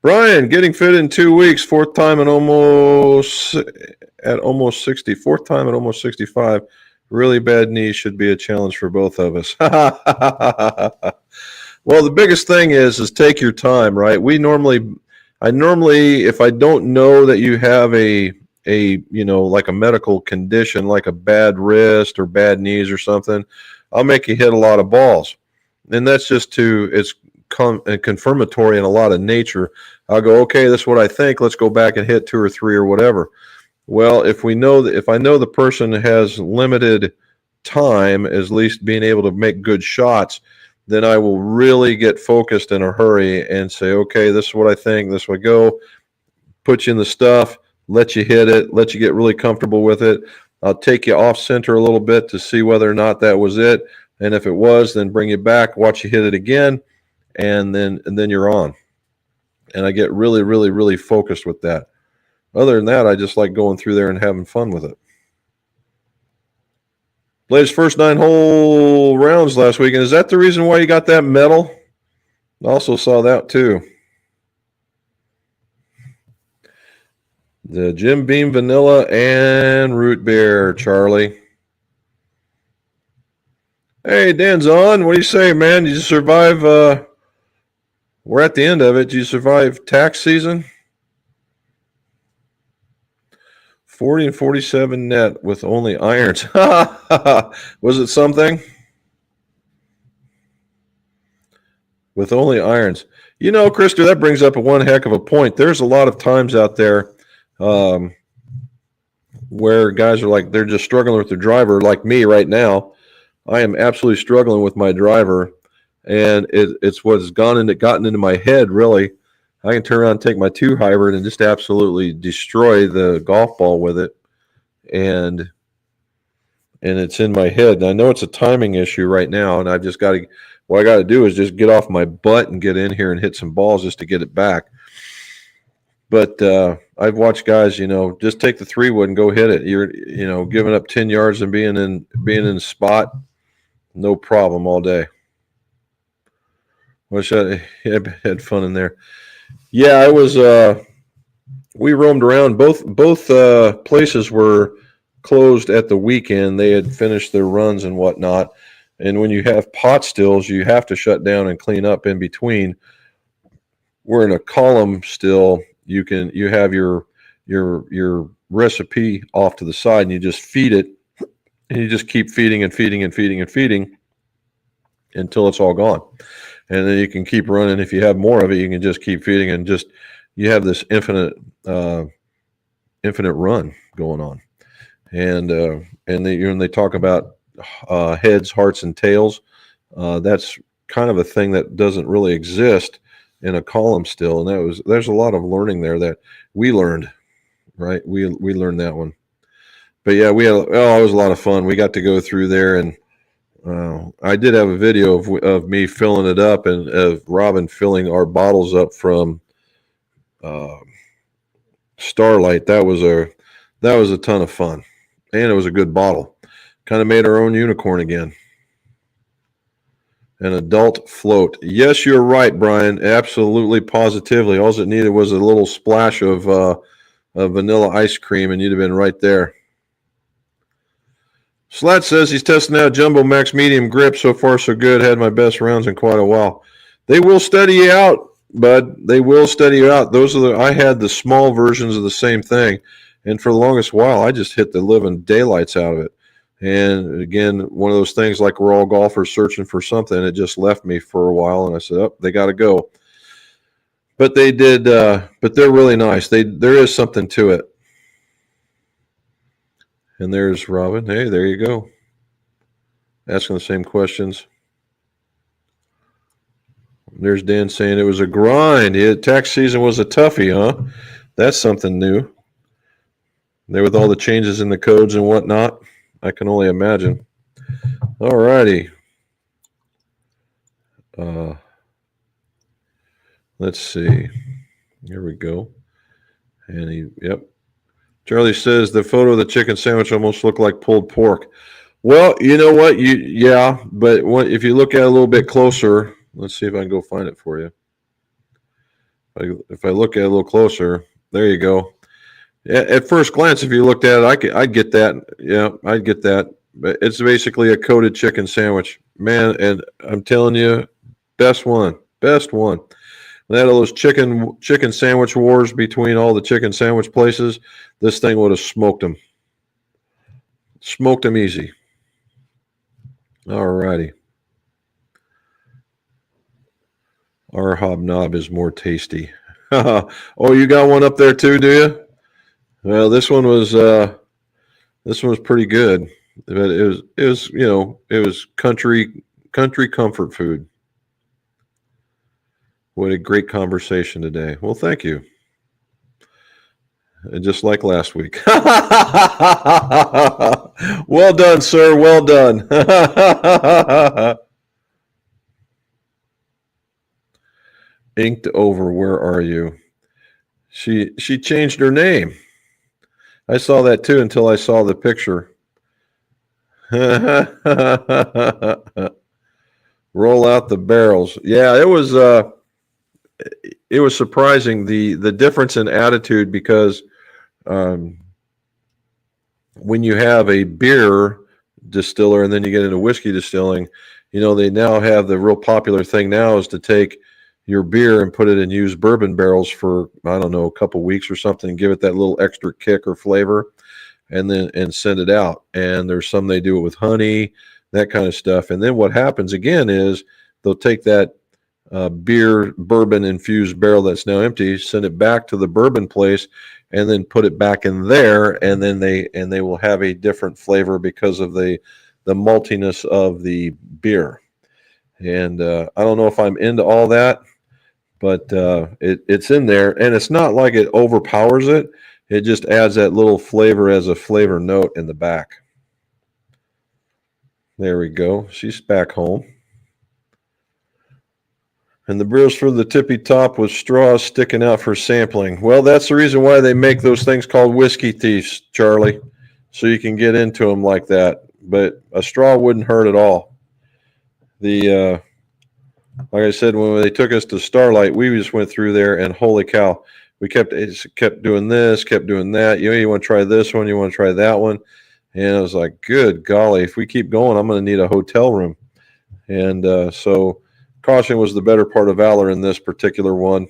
Brian, getting fit in 2 weeks, fourth time at almost 60, fourth time at almost 65. Really bad knee should be a challenge for both of us. Well, the biggest thing is take your time, right? I normally, if I don't know that you have a like a medical condition, like a bad wrist or bad knees or something, I'll make you hit a lot of balls. And that's just it's confirmatory in a lot of nature. I'll go, okay, that's what I think. Let's go back and hit 2 or 3 or whatever. Well, if I know the person has limited time, at least being able to make good shots, then I will really get focused in a hurry and say, okay, this is what I think. This would go, put you in the stuff, let you hit it, let you get really comfortable with it. I'll take you off center a little bit to see whether or not that was it. And if it was, then bring you back, watch you hit it again, and then you're on. And I get really, really, really focused with that. Other than that, I just like going through there and having fun with it. Played his first 9-hole rounds last weekend. Is that the reason why you got that medal? I also saw that too. The Jim Beam Vanilla and Root Beer, Charlie. Hey, Dan's on. What do you say, man? Did you survive? We're at the end of it. Did you survive tax season? 40 and 47 net with only irons. Was it something? With only irons. You know, Krister, that brings up one heck of a point. There's a lot of times out there where guys are like, they're just struggling with their driver, like me right now. I am absolutely struggling with my driver, and it's what's gotten into my head, really. I can turn around and take my 2 hybrid and just absolutely destroy the golf ball with it. And it's in my head. And I know it's a timing issue right now, and I've just got to, what I got to do is just get off my butt and get in here and hit some balls just to get it back. But I've watched guys, just take the 3-wood and go hit it. You're, giving up 10 yards and being in the spot, no problem all day. Wish I had fun in there. Yeah, I was. We roamed around. Both places were closed at the weekend. They had finished their runs and whatnot. And when you have pot stills, you have to shut down and clean up in between. We're in a column still. You have your your recipe off to the side, and you just feed it, and you just keep feeding and feeding and feeding and feeding until it's all gone. And then you can keep running. If you have more of it, you can just keep feeding, and just you have this infinite run going on. And they talk about heads, hearts, and tails. That's kind of a thing that doesn't really exist in a column still, and there's a lot of learning there that we learned, right? We learned that one. But yeah, it was a lot of fun. We got to go through there, and I did have a video of me filling it up, and of Robin filling our bottles up from Starlight. That was a ton of fun, and it was a good bottle. Kind of made our own unicorn again. An adult float. Yes, you're right, Brian. Absolutely, positively. All it needed was a little splash of vanilla ice cream, and you'd have been right there. Slat says he's testing out Jumbo Max Medium grip. So far, so good. Had my best rounds in quite a while. They will study you out, bud. They will study you out. I had the small versions of the same thing, and for the longest while, I just hit the living daylights out of it. And again, one of those things like we're all golfers searching for something. It just left me for a while, and I said, "Oh, they got to go." But they did. But they're really nice. There is something to it. And there's Robin. Hey, there you go. Asking the same questions. There's Dan saying it was a grind. Tax season was a toughie, huh? That's something new. There with all the changes in the codes and whatnot. I can only imagine. All righty. Let's see. Here we go. And yep. Charlie says the photo of the chicken sandwich almost looked like pulled pork. Well, you know what? But if you look at it a little bit closer, let's see if I can go find it for you. If I look at it a little closer, there you go. At first glance, if you looked at it, I'd get that. Yeah, I'd get that. But it's basically a coated chicken sandwich, man. And I'm telling you, best one. They had all those chicken sandwich wars between all the chicken sandwich places. This thing would have smoked them. Smoked them easy. All righty. Our hobnob is more tasty. Oh, you got one up there too, do you? Well, this one was pretty good. But it was country comfort food. What a great conversation today. Well, thank you. And just like last week. Well done, sir. Well done. Inked over. Where are you? She changed her name. I saw that too until I saw the picture. Roll out the barrels. Yeah, it was surprising the difference in attitude, because when you have a beer distiller and then you get into whiskey distilling, they now have the real popular thing now is to take your beer and put it in used bourbon barrels for, I don't know, a couple weeks or something, and give it that little extra kick or flavor, and send it out. And there's some they do it with honey, that kind of stuff. And then what happens again is they'll take that bourbon infused barrel that's now empty, send it back to the bourbon place, and then put it back in there, and then they will have a different flavor because of the maltiness of the beer. And I don't know if I'm into all that, but it's in there, and it's not like it overpowers it. It just adds that little flavor as a flavor note in the back. There we go. She's back home. And the brewers for the tippy top with straws sticking out for sampling. Well, that's the reason why they make those things called whiskey thieves, Charlie, so you can get into them like that. But a straw wouldn't hurt at all. Like I said, when they took us to Starlight, we just went through there, and holy cow, we kept doing this, kept doing that. You want to try this one, you want to try that one. And I was like, good golly, if we keep going, I'm going to need a hotel room. And so caution was the better part of valor in this particular one.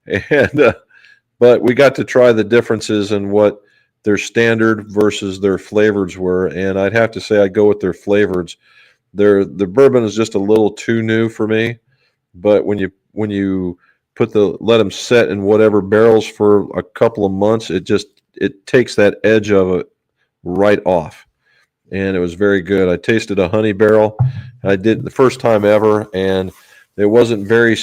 And but we got to try the differences in what their standard versus their flavors were, and I'd have to say I'd go with their flavors. The bourbon is just a little too new for me, but when you let them set in whatever barrels for a couple of months, it takes that edge of it right off, and it was very good. I tasted a honey barrel. I did the first time ever, and it wasn't very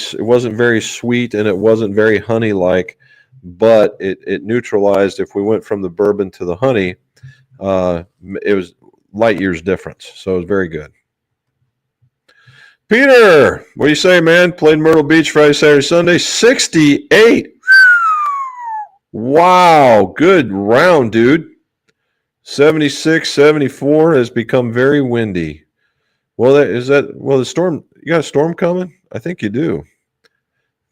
sweet, and it wasn't very honey like, but it neutralized. If we went from the bourbon to the honey, it was light years difference, so it was very good. Peter, what do you say, man? Played Myrtle Beach Friday, Saturday, Sunday. 68. Wow, good round, dude. 76, 74 has become very windy. Well, the storm, you got a storm coming? I think you do.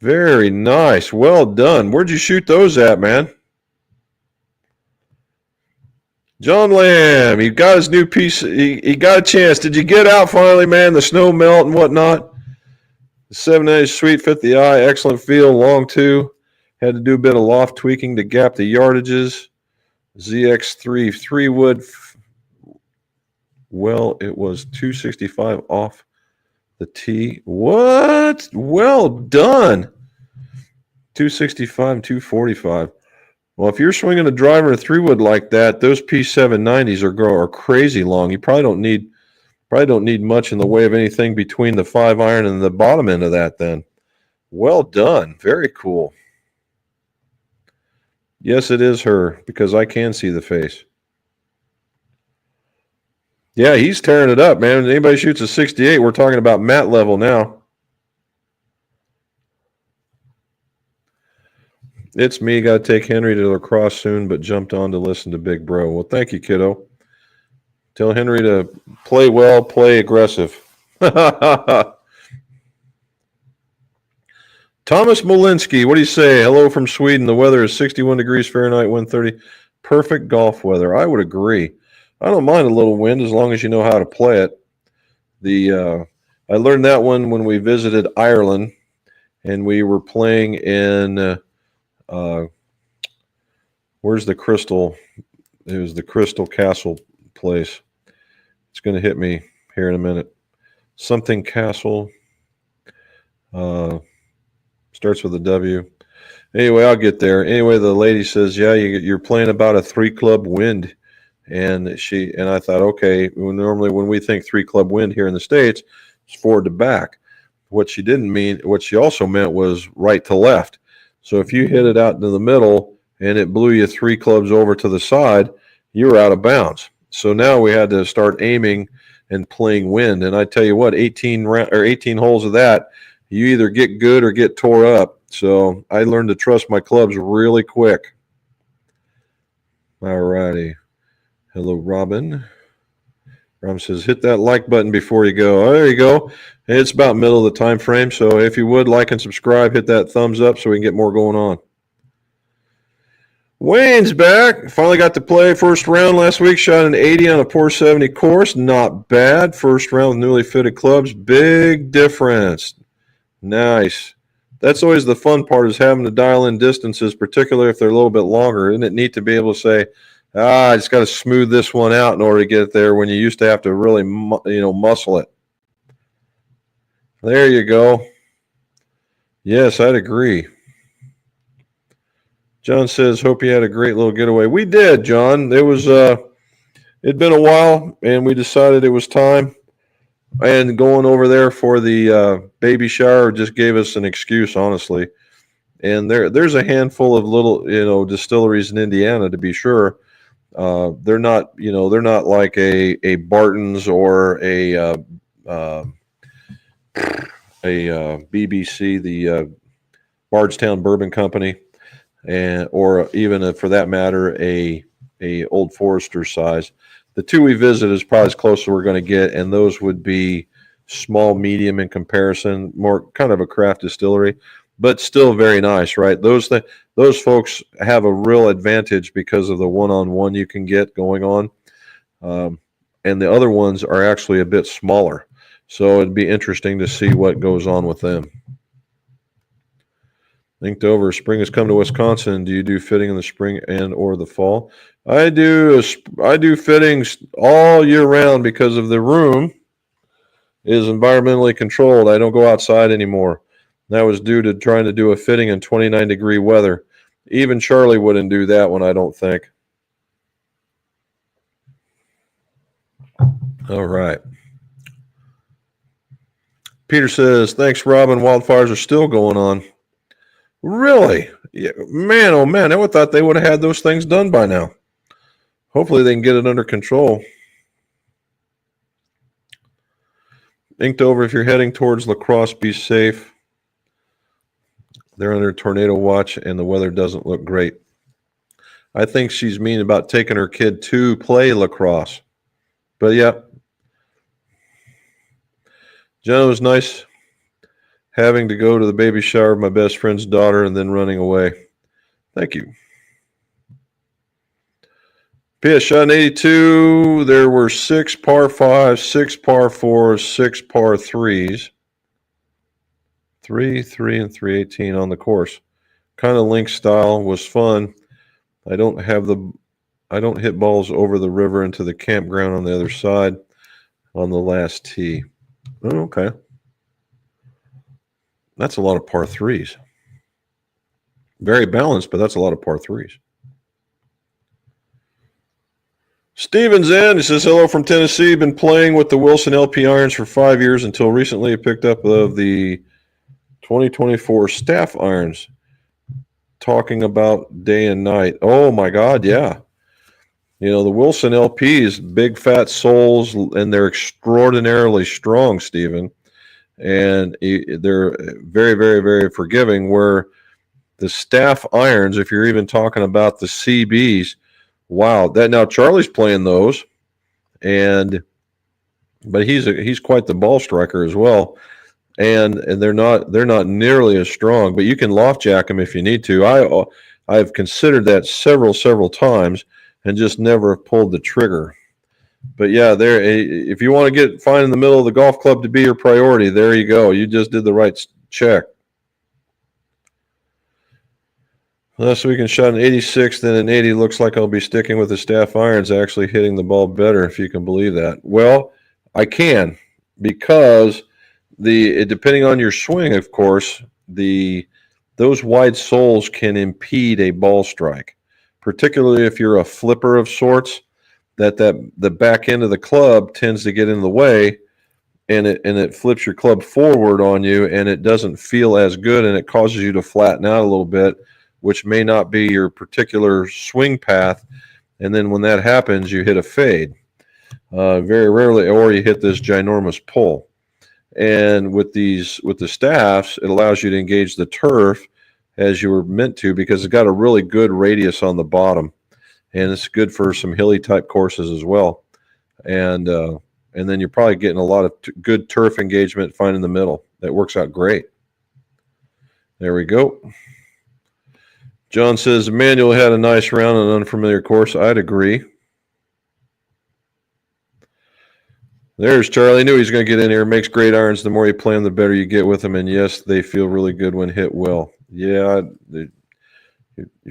Very nice. Well done. Where'd you shoot those at, man? John Lamb, he got his new piece. He got a chance. Did you get out finally, man? The snow melt and whatnot. The 790 sweet, fit the eye. Excellent feel. Long two. Had to do a bit of loft tweaking to gap the yardages. ZX3 3-wood. Well, it was 265 off the tee. What? Well done. 265 and 245. Well, if you're swinging a driver and a 3-wood like that, those P790s are crazy long. You probably don't need much in the way of anything between the 5-iron and the bottom end of that then. Well done. Very cool. Yes, it is her, because I can see the face. Yeah, he's tearing it up, man. If anybody shoots a 68, we're talking about mat level now. It's me. Got to take Henry to lacrosse soon, but jumped on to listen to Big Bro. Well, thank you, kiddo. Tell Henry to play well, play aggressive. Thomas Molinsky, what do you say? Hello from Sweden. The weather is 61 degrees Fahrenheit, 130. Perfect golf weather. I would agree. I don't mind a little wind as long as you know how to play it. I learned that one when we visited Ireland, and we were playing in where's the Crystal? It was the Crystal Castle place. It's going to hit me here in a minute. Something Castle. Starts with a W. Anyway, I'll get there. Anyway, the lady says, yeah, you're playing about a 3-club wind. And I thought, okay, normally when we think 3-club wind here in the States, it's forward to back. What she also meant was right to left. So if you hit it out into the middle and it blew you 3 clubs over to the side, you were out of bounds. So now we had to start aiming and playing wind. And I tell you what, 18 holes of that, you either get good or get tore up. So I learned to trust my clubs really quick. All righty. Hello, Robin. Robin says, hit that like button before you go. Oh, there you go. It's about middle of the time frame. So if you would like and subscribe, hit that thumbs up so we can get more going on. Wayne's back. Finally got to play first round last week. Shot an 80 on a poor 70 course. Not bad. First round with newly fitted clubs. Big difference. Nice. That's always the fun part, is having to dial in distances, particularly if they're a little bit longer. Isn't it neat to be able to say, I just got to smooth this one out in order to get there, when you used to have to really, muscle it. There you go. Yes, I'd agree. John says, hope you had a great little getaway. We did, John. It'd been a while, and we decided it was time. And going over there for the baby shower just gave us an excuse, honestly. And there's a handful of little, distilleries in Indiana, to be sure. They're not like a Barton's or a BBC, the Bardstown Bourbon Company, or even for that matter, a Old Forester size. The two we visit is probably as close as we're going to get, and those would be small, medium in comparison, more kind of a craft distillery, but still very nice, right? Those folks have a real advantage because of the one-on-one you can get going on, and the other ones are actually a bit smaller. So it'd be interesting to see what goes on with them. Linked over. Spring has come to Wisconsin. Do you do fitting in the spring and or the fall? I do fittings all year round because of the room is environmentally controlled. I don't go outside anymore. That was due to trying to do a fitting in 29-degree weather. Even Charlie wouldn't do that one, I don't think. All right. Peter says, thanks, Robin. Wildfires are still going on. Really? Yeah, man, oh man, I would have thought they would have had those things done by now. Hopefully they can get it under control. Inked over, if you're heading towards La Crosse, be safe. They're under tornado watch and the weather doesn't look great. I think she's mean about taking her kid to play lacrosse. But yeah. Jen, it was nice having to go to the baby shower of my best friend's daughter and then running away. Thank you. P.S. Shot in 82, there were 6 par 5s, 6 par 4s, 6 par 3s. 3, 3, and 318 on the course. Kind of link style, was fun. I don't hit balls over the river into the campground on the other side on the last tee. Oh, okay. That's a lot of par 3s. Very balanced, but that's a lot of par 3s. Steven's in. He says, hello from Tennessee. Been playing with the Wilson LP irons for 5 years until recently I picked up of the 2024 staff irons. Talking about day and night. Oh, my God, yeah. You know, the Wilson LPs, big fat soles, and they're extraordinarily strong, Steven. And they're very, very, very forgiving, where the staff irons, if you're even talking about the CBs, wow. That now Charlie's playing those, but he's quite the ball striker as well. And they're not nearly as strong, but you can loft jack them if you need to. I've considered that several times and just never pulled the trigger. But yeah, if you want to find in the middle of the golf club to be your priority, there you go. You just did the right check. Last weekend shot an 86, then an 80. Looks like I'll be sticking with the staff irons, actually hitting the ball better, if you can believe that. Well, I can, because depending on your swing, of course, those wide soles can impede a ball strike, particularly if you're a flipper of sorts. The back end of the club tends to get in the way, and it flips your club forward on you, and it doesn't feel as good, and it causes you to flatten out a little bit, which may not be your particular swing path. And then when that happens, you hit a fade, very rarely, or you hit this ginormous pull. And with the staffs, it allows you to engage the turf as you were meant to, because it's got a really good radius on the bottom, and it's good for some hilly type courses as well. And then you're probably getting a lot of good turf engagement finding the middle. That works out great. There we go. John says Emmanuel had a nice round on an unfamiliar course. I'd agree. There's Charlie. I knew he was going to get in here. Makes great irons. The more you play them, the better you get with them. And yes, they feel really good when hit well. Yeah, you're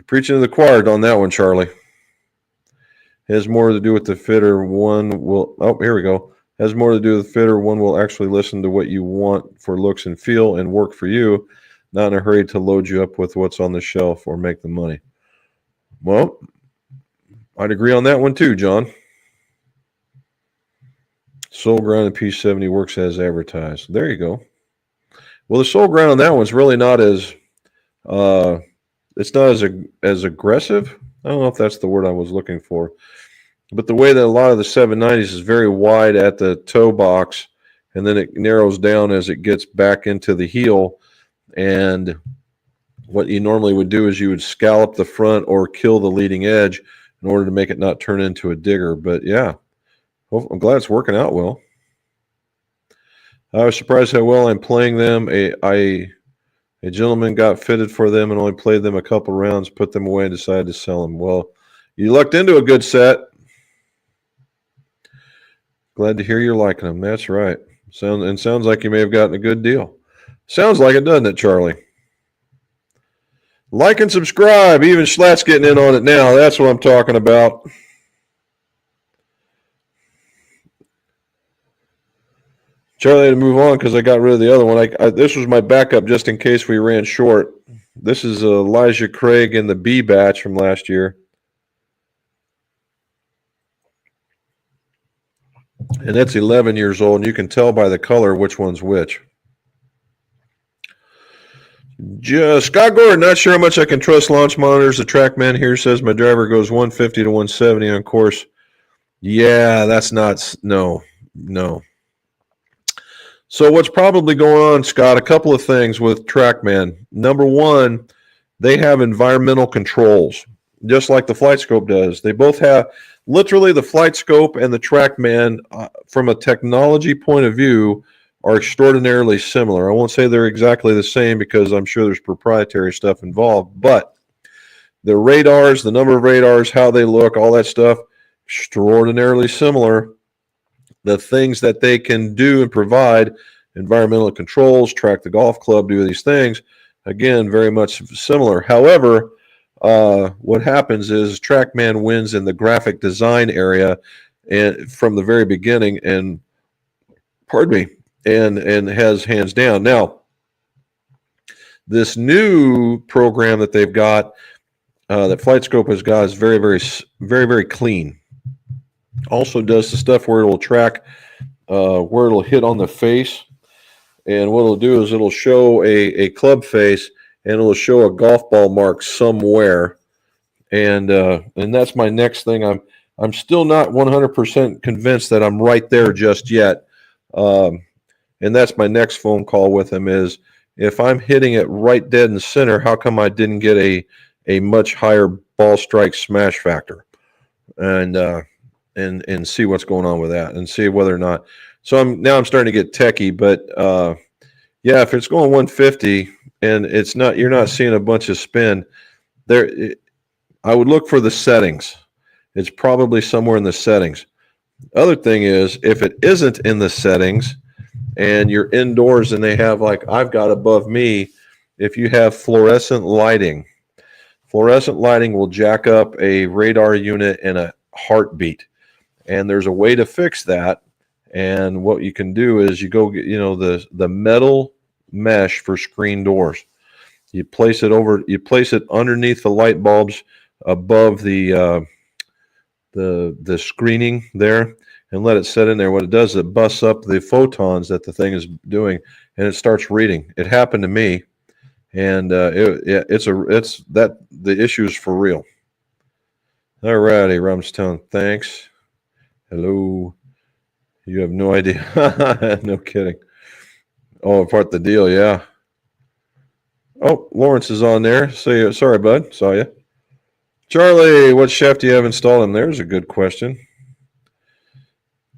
preaching to the choir on that one, Charlie. Has more to do with the fitter. Here we go. Has more to do with the fitter. One will actually listen to what you want for looks and feel and work for you, not in a hurry to load you up with what's on the shelf or make the money. Well, I'd agree on that one too, John. Soul ground and P70 works as advertised. There you go. Well, the soul ground on that one's really not as it's not as aggressive. I don't know if that's the word I was looking for. But the way that a lot of the 790s is very wide at the toe box, and then it narrows down as it gets back into the heel. And what you normally would do is you would scallop the front or kill the leading edge in order to make it not turn into a digger. But yeah, I'm glad it's working out well. I was surprised how well I'm playing them. A gentleman got fitted for them and only played them a couple rounds, put them away, and decided to sell them. Well, you lucked into a good set. Glad to hear you're liking them. That's right. Sounds like you may have gotten a good deal. Sounds like it, doesn't it, Charlie? Like and subscribe. Even Schlatt's getting in on it now. That's what I'm talking about. Charlie had to move on because I got rid of the other one. This was my backup just in case we ran short. This is Elijah Craig in the B batch from last year. And that's 11 years old, and you can tell by the color which one's which. Scott Gordon, not sure how much I can trust launch monitors. The TrackMan here says my driver goes 150 to 170 on course. Yeah, that's not, no. So what's probably going on, Scott, a couple of things with TrackMan. Number one, they have environmental controls, just like the Flight Scope does. They both have, literally the Flight Scope and the TrackMan, from a technology point of view, are extraordinarily similar. I won't say they're exactly the same because I'm sure there's proprietary stuff involved, but the radars, the number of radars, how they look, all that stuff, extraordinarily similar. The things that they can do and provide, environmental controls, track the golf club, do these things, again, very much similar. However, what happens is TrackMan wins in the graphic design area and from the very beginning, and and has hands down. Now, this new program that they've got, that Flight Scope has got, is very, very, very, very clean. Also does the stuff where it will track where it'll hit on the face, and what it'll do is it'll show a club face, and it'll show a golf ball mark somewhere, and that's my next thing. I'm still not 100% convinced that I'm right there just yet, and that's my next phone call with him is, if I'm hitting it right dead in the center, how come I didn't get a much higher ball strike smash factor, and see what's going on with that, and see whether or not. So I'm starting to get techie, but yeah, if it's going 150 and it's not, you're not seeing a bunch of spin there, I would look for the settings. It's probably somewhere in the settings. Other thing is, if it isn't in the settings and you're indoors and they have, like I've got above me, if you have fluorescent lighting will jack up a radar unit in a heartbeat. And there's a way to fix that. And what you can do is you go get, the metal mesh for screen doors. You place it underneath the light bulbs above the screening there, and let it set in there. What it does is it busts up the photons that the thing is doing, and it starts reading. It happened to me, and the issue is for real. All righty, Rumstown, thanks. Hello. You have no idea. No kidding. Oh, part of the deal, yeah. Oh, Lawrence is on there. Sorry, bud. Saw you. Charlie, what shaft do you have installed in there? Is a good question.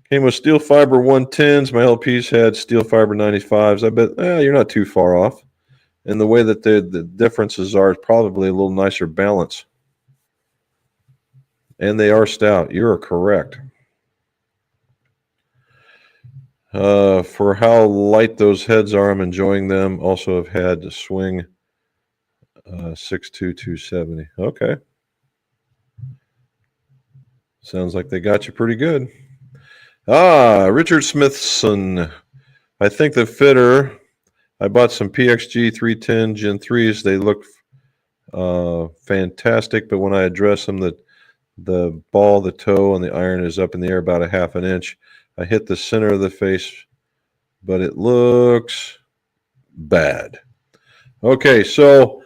Came with steel fiber 110s. My LPs had steel fiber 95s. I bet you're not too far off. And the way that the differences are is probably a little nicer balance. And they are stout. You're correct. For how light those heads are, I'm enjoying them. Also have had to swing 6.2 270. Okay. Sounds like they got you pretty good. Richard Smithson. I think the fitter, I bought some PXG 310 Gen 3s. They look fantastic, but when I address them, the ball, the toe, and the iron is up in the air about a half an inch. I hit the center of the face, but it looks bad. Okay, so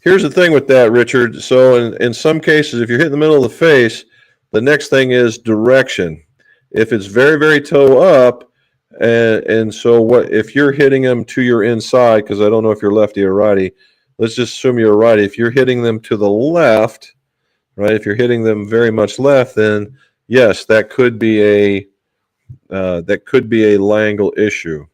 here's the thing with that, Richard. So in some cases, if you're hitting the middle of the face, the next thing is direction. If it's very, very toe up, and so what if you're hitting them to your inside, because I don't know if you're lefty or righty. Let's just assume you're righty. If you're hitting them to the left, right? If you're hitting them very much left, then yes, that could be a Langle issue,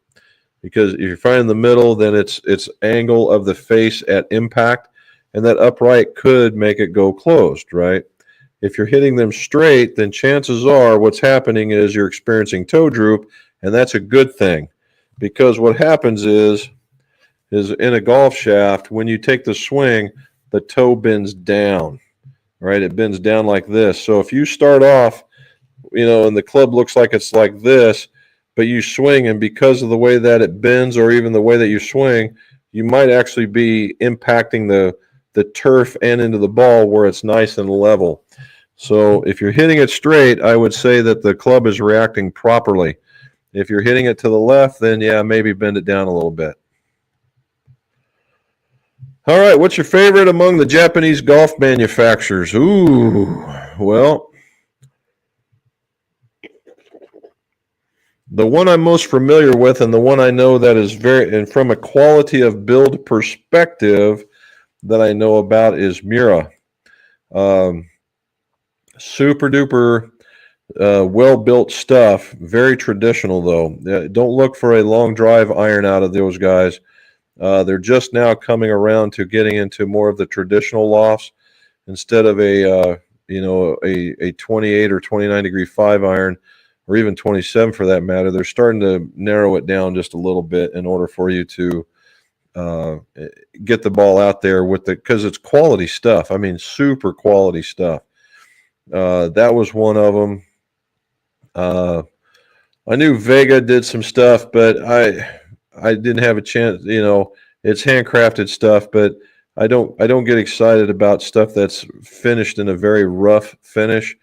because if you're finding the middle, then it's angle of the face at impact, and that upright could make it go closed, right? If you're hitting them straight, then chances are what's happening is you're experiencing toe droop, and that's a good thing, because what happens is is in a golf shaft, when you take the swing, the toe bends down, right? It bends down like this. So if you start off, and the club looks like it's like this, but you swing, and because of the way that it bends or even the way that you swing, you might actually be impacting the turf and into the ball where it's nice and level. So if you're hitting it straight, I would say that the club is reacting properly. If you're hitting it to the left, then yeah, maybe bend it down a little bit. All right, what's your favorite among the Japanese golf manufacturers? Ooh, well, the one I'm most familiar with and the one I know that is and from a quality of build perspective that I know about is Mura. Super duper well-built stuff. Very traditional, though. Don't look for a long drive iron out of those guys. They're just now coming around to getting into more of the traditional lofts instead of a 28 or 29 degree 5 iron, or even 27 for that matter. They're starting to narrow it down just a little bit in order for you to get the ball out there because it's quality stuff. I mean, super quality stuff. That was one of them. I knew Vega did some stuff, but I didn't have a chance. It's handcrafted stuff, but I don't get excited about stuff that's finished in a very rough finish.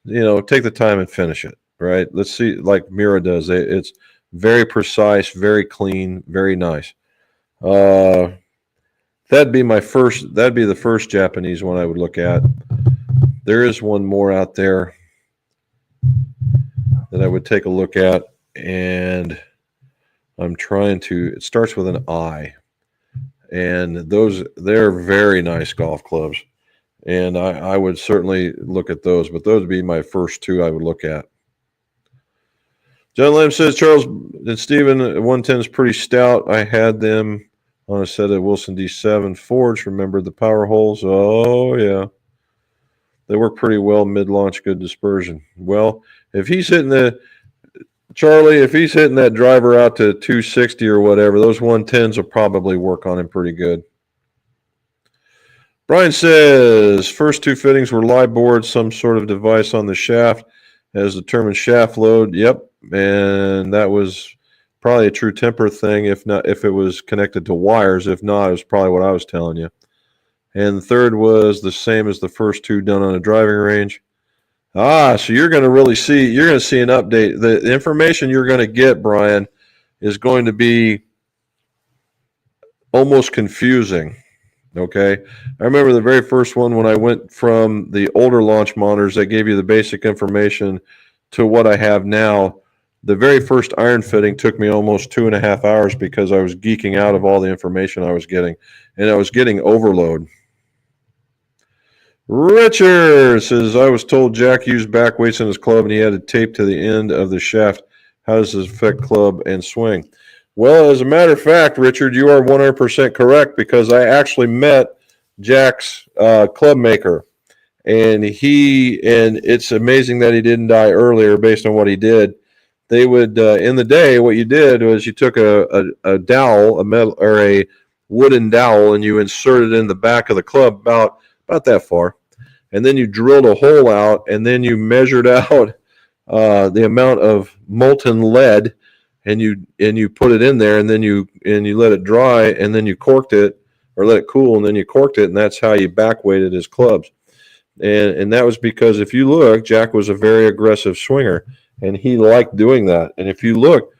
Take the time and finish it, right? Let's see, like Mira does. It's very precise, very clean, very nice. That'd be the first Japanese one I would look at. There is one more out there that I would take a look at, and it starts with an I, and they're very nice golf clubs, and I would certainly look at those, but those would be my first two I would look at. John Lamb says, Charles and Stephen, 110 is pretty stout. I had them on a set of Wilson D7 Forge. Remember the power holes? Oh, yeah. They work pretty well mid-launch, good dispersion. Well, if he's hitting that driver out to 260 or whatever, those 110s will probably work on him pretty good. Brian says, first two fittings were live board, some sort of device on the shaft has determined shaft load. Yep, and that was probably a true temper thing if it was connected to wires. If not, it was probably what I was telling you. And the third was the same as the first two done on a driving range. So you're going to see an update. The information you're going to get, Brian, is going to be almost confusing. Okay. I remember the very first one when I went from the older launch monitors that gave you the basic information to what I have now. The very first iron fitting took me almost 2.5 hours because I was geeking out of all the information I was getting, and I was getting overload. Richard says, I was told Jack used back weights in his club and he had it taped to the end of the shaft. How does this affect club and swing? Well, as a matter of fact, Richard, you are 100% correct, because I actually met Jack's club maker, and it's amazing that he didn't die earlier based on what he did. They would, in the day, what you did was you took a dowel, a wooden dowel, and you inserted it in the back of the club about that far. And then you drilled a hole out, and then you measured out the amount of molten lead, and you put it in there, and then you let it dry, and then you corked it, or let it cool, and then you corked it, and that's how you back weighted his clubs. And that was because if you look, Jack was a very aggressive swinger, and he liked doing that. And if you look,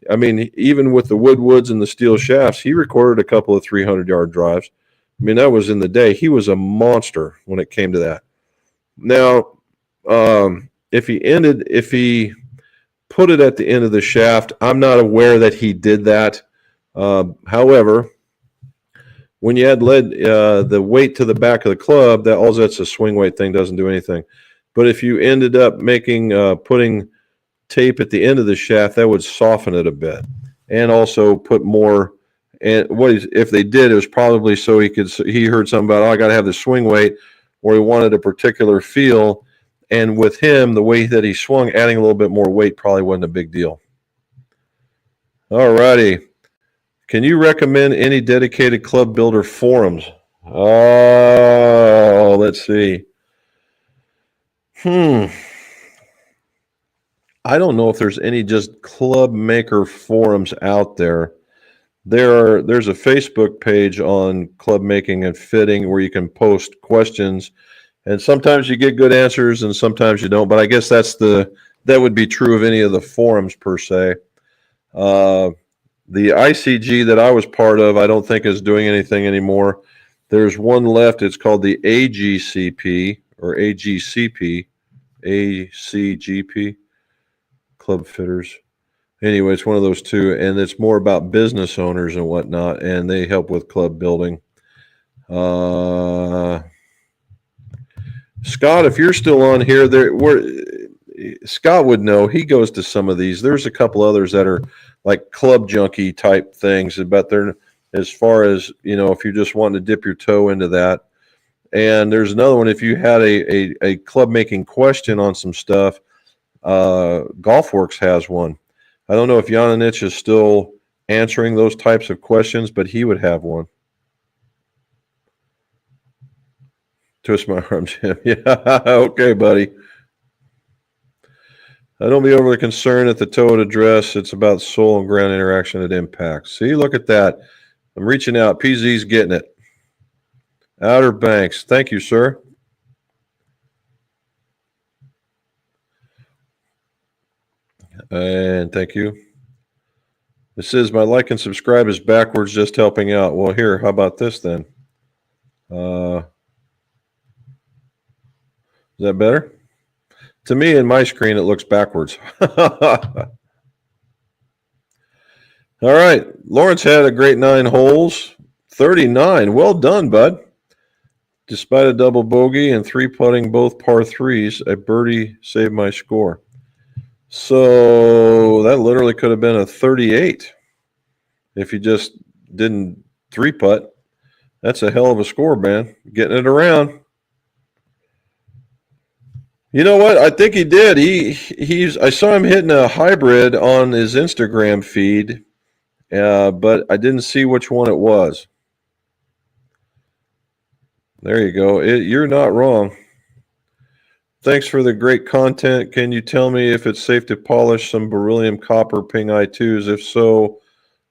I mean, even with the woodwoods and the steel shafts, he recorded a couple of 300-yard drives. I mean, that was in the day. He was a monster when it came to that. Now, if he put it at the end of the shaft, I'm not aware that he did that. However, when you add lead, the weight to the back of the club, that's a swing weight thing, doesn't do anything. But if you ended up putting tape at the end of the shaft, that would soften it a bit, and also put more. And if they did, it was probably so he heard something about, I got to have the swing weight, or he wanted a particular feel. And with him, the way that he swung, adding a little bit more weight probably wasn't a big deal. All righty. Can you recommend any dedicated club builder forums? Oh, let's see. I don't know if there's any just club maker forums out there. There's a Facebook page on club making and fitting where you can post questions, and sometimes you get good answers and sometimes you don't. But I guess that would be true of any of the forums per se. The ICG that I was part of, I don't think is doing anything anymore. There's one left. It's called the AGCP or AGCP, ACGP, Club Fitters. Anyway, it's one of those two, and it's more about business owners and whatnot, and they help with club building. Scott, if you're still on here, Scott would know. He goes to some of these. There's a couple others that are like club junkie type things, but they're as far as, if you're just wanting to dip your toe into that. And there's another one. If you had a club making question on some stuff, GolfWorks has one. I don't know if Janinic is still answering those types of questions, but he would have one. Twist my arm, Jim. Yeah, okay, buddy. I don't be overly concerned at the toe address. It's about soul and ground interaction at impact. See, look at that. I'm reaching out. PZ's getting it. Outer Banks. Thank you, sir. And thank you. It says my like and subscribe is backwards, just helping out. Well, here, how about this then? Is that better? To me, in my screen, it looks backwards. All right. Lawrence had a great 9 holes. 39. Well done, bud. Despite a double bogey and 3 putting both par 3s, a birdie saved my score. So that literally could have been a 38 if you just didn't 3-putt. That's a hell of a score, man. Getting it around. You know what? I think he did. I saw him hitting a hybrid on his Instagram feed, but I didn't see which one it was. There you go. You're not wrong. Thanks for the great content. Can you tell me if it's safe to polish some beryllium copper Ping I2s? If so,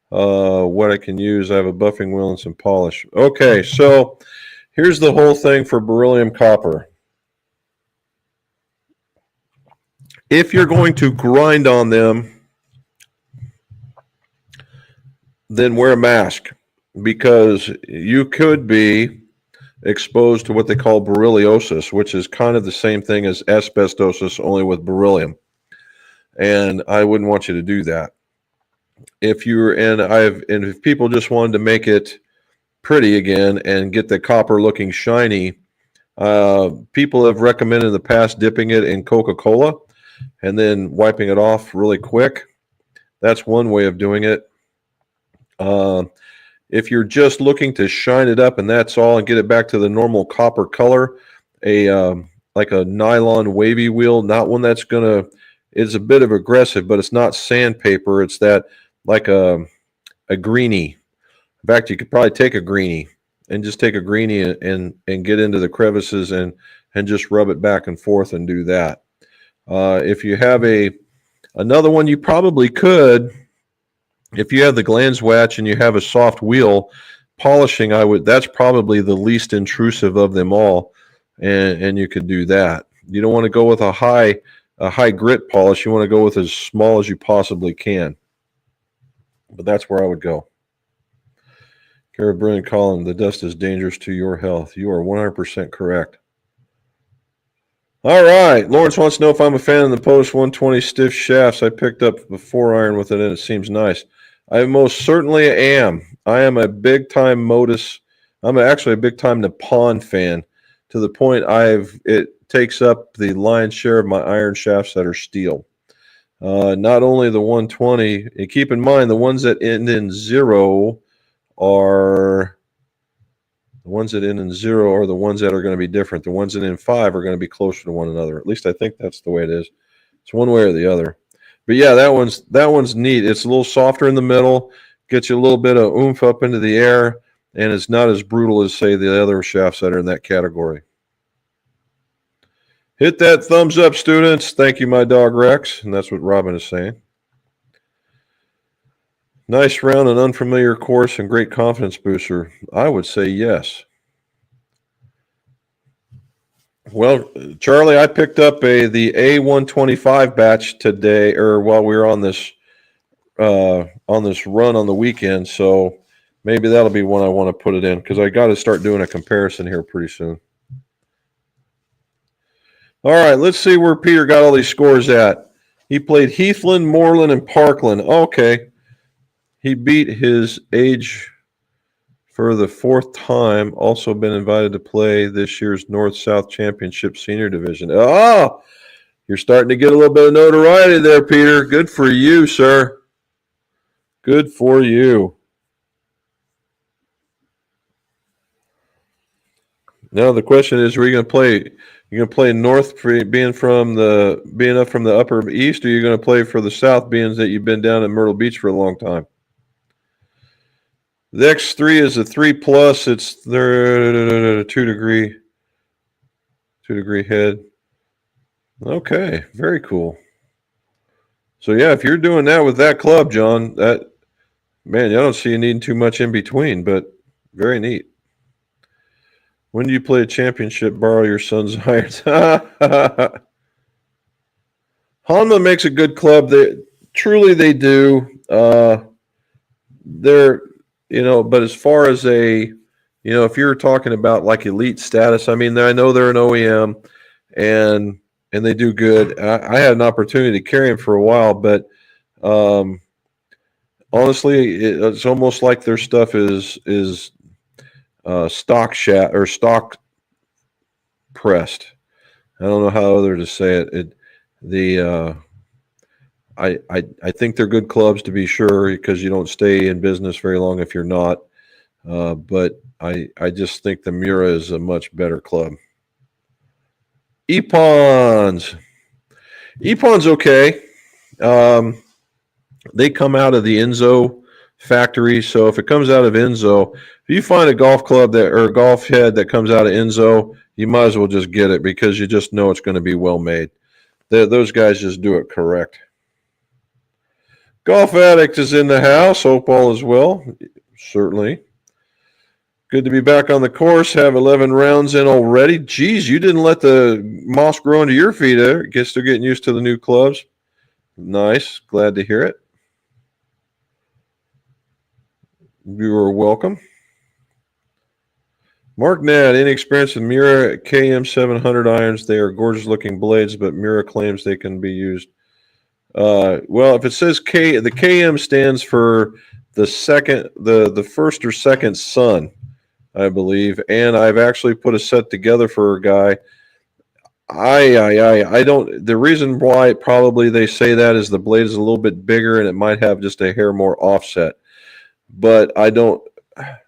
what I can use? I have a buffing wheel and some polish. Okay, so here's the whole thing for beryllium copper. If you're going to grind on them, then wear a mask, because you could be exposed to what they call berylliosis, which is kind of the same thing as asbestosis, only with beryllium. And I wouldn't want you to do that. If people just wanted to make it pretty again and get the copper looking shiny, people have recommended in the past dipping it in Coca-Cola and then wiping it off really quick. That's one way of doing it. If you're just looking to shine it up and that's all and get it back to the normal copper color, like a nylon wavy wheel, not one that's it's a bit of aggressive, but it's not sandpaper. It's that like a greenie. In fact, you could probably take a greenie and just take a greenie and get into the crevices and just rub it back and forth and do that. If you have another one, you probably could. If you have the Glanswatch and you have a soft wheel, polishing, that's probably the least intrusive of them all, and you could do that. You don't want to go with a high grit polish. You want to go with as small as you possibly can. But that's where I would go. Garrett Brilliant Column, the dust is dangerous to your health. You are 100% correct. All right. Lawrence wants to know if I'm a fan of the Post 120 stiff shafts. I picked up the 4-iron with it, and it seems nice. I most certainly am. I am a big-time Modus. I'm actually a big-time Nippon fan, to the point it takes up the lion's share of my iron shafts that are steel. Not only the 120, and keep in mind the ones that end in 0 are the ones that end in 0 are the ones that are going to be different. The ones that end in 5 are going to be closer to one another. At least I think that's the way it is. It's one way or the other. But yeah, that one's neat. It's a little softer in the middle. Gets you a little bit of oomph up into the air, and it's not as brutal as, say, the other shafts that are in that category. Hit that thumbs up, students. Thank you, my dog Rex. And that's what Robin is saying. Nice round and unfamiliar course and great confidence booster. I would say yes. Well, Charlie, I picked up the A125 batch today, or while we were on this run on the weekend. So maybe that'll be one I want to put it in because I got to start doing a comparison here pretty soon. All right, let's see where Peter got all these scores at. He played Heathland, Moreland, and Parkland. Okay. He beat his age for the 4th time. Also been invited to play this year's North-South Championship Senior Division. Oh, you're starting to get a little bit of notoriety there, Peter. Good for you, sir. Good for you. Now the question is, are you going to play? You're going to play North, being up from the Upper East, or you're going to play for the South, being that you've been down in Myrtle Beach for a long time? The X3 is a 3+. It's their 2 degree head. Okay, very cool. So yeah, if you're doing that with that club, John, I don't see you needing too much in between, but very neat. When do you play a championship? Borrow your son's irons. Honma makes a good club. They do. They're, but as far as if you're talking about like elite status, I mean, I know they're an OEM and they do good. I had an opportunity to carry them for a while, but honestly, it's almost like their stuff is stock pressed. I don't know how other to say it. I think they're good clubs to be sure, because you don't stay in business very long if you're not. But I just think the Mura is a much better club. Epon's okay. They come out of the Enzo factory, so if it comes out of Enzo, if you find a golf club or a golf head that comes out of Enzo, you might as well just get it, because you just know it's going to be well made. Those guys just do it correct. Golf Addict is in the house. Hope all is well. Certainly. Good to be back on the course. Have 11 rounds in already. Geez, you didn't let the moss grow under your feet there. Guess they're getting used to the new clubs. Nice. Glad to hear it. You are welcome. Mark Nadd, inexperienced with Mura KM 700 irons. They are gorgeous looking blades, but Mura claims they can be used. Well, if it says K, the KM stands for the first or second sun, I believe. And I've actually put a set together for a guy. I don't. The reason why probably they say that is the blade is a little bit bigger and it might have just a hair more offset. But I don't, but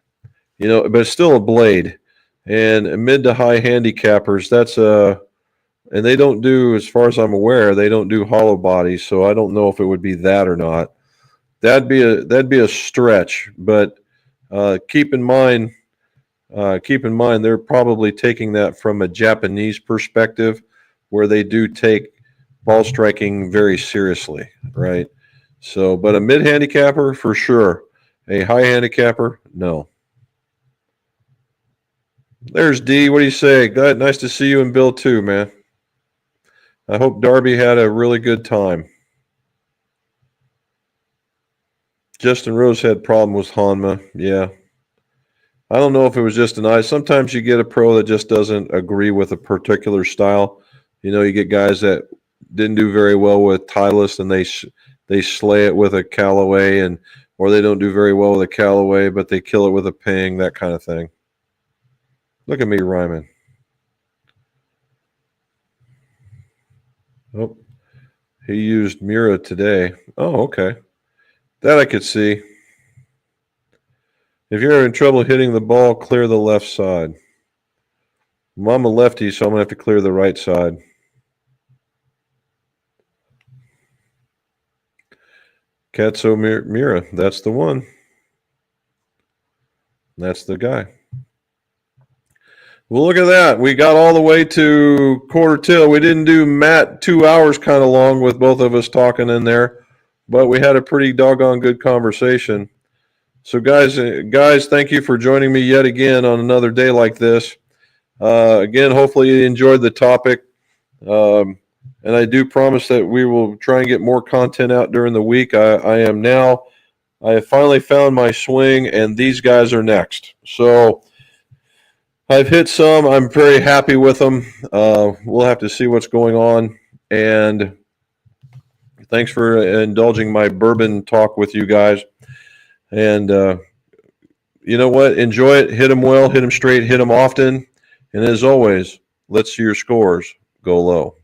it's still a blade. And mid to high handicappers, and they don't do, as far as I'm aware, they don't do hollow bodies. So I don't know if it would be that or not. That'd be a stretch. But keep in mind, they're probably taking that from a Japanese perspective, where they do take ball striking very seriously, right? So, but a mid handicapper for sure. A high handicapper, no. There's D. What do you say? Good. Nice to see you and Bill too, man. I hope Darby had a really good time. Justin Rose had problem with Honma. Yeah. I don't know if it was just an eye. Sometimes you get a pro that just doesn't agree with a particular style. You get guys that didn't do very well with Titleist, and they slay it with a Callaway, or they don't do very well with a Callaway, but they kill it with a Ping, that kind of thing. Look at me rhyming. Oh, he used Mura today. Oh, okay. That I could see. If you're having trouble hitting the ball, clear the left side. Well, I'm a lefty, so I'm going to have to clear the right side. Katso Mura, that's the one. That's the guy. Well, look at that. We got all the way to quarter till. We didn't do Matt 2 hours kind of long with both of us talking in there, but we had a pretty doggone good conversation. So, guys, thank you for joining me yet again on another day like this. Again, hopefully you enjoyed the topic. And I do promise that we will try and get more content out during the week. I have finally found my swing, and these guys are next. So I've hit some. I'm very happy with them. We'll have to see what's going on. And thanks for indulging my bourbon talk with you guys. And you know what? Enjoy it. Hit them well. Hit them straight. Hit them often. And as always, let's see your scores go low.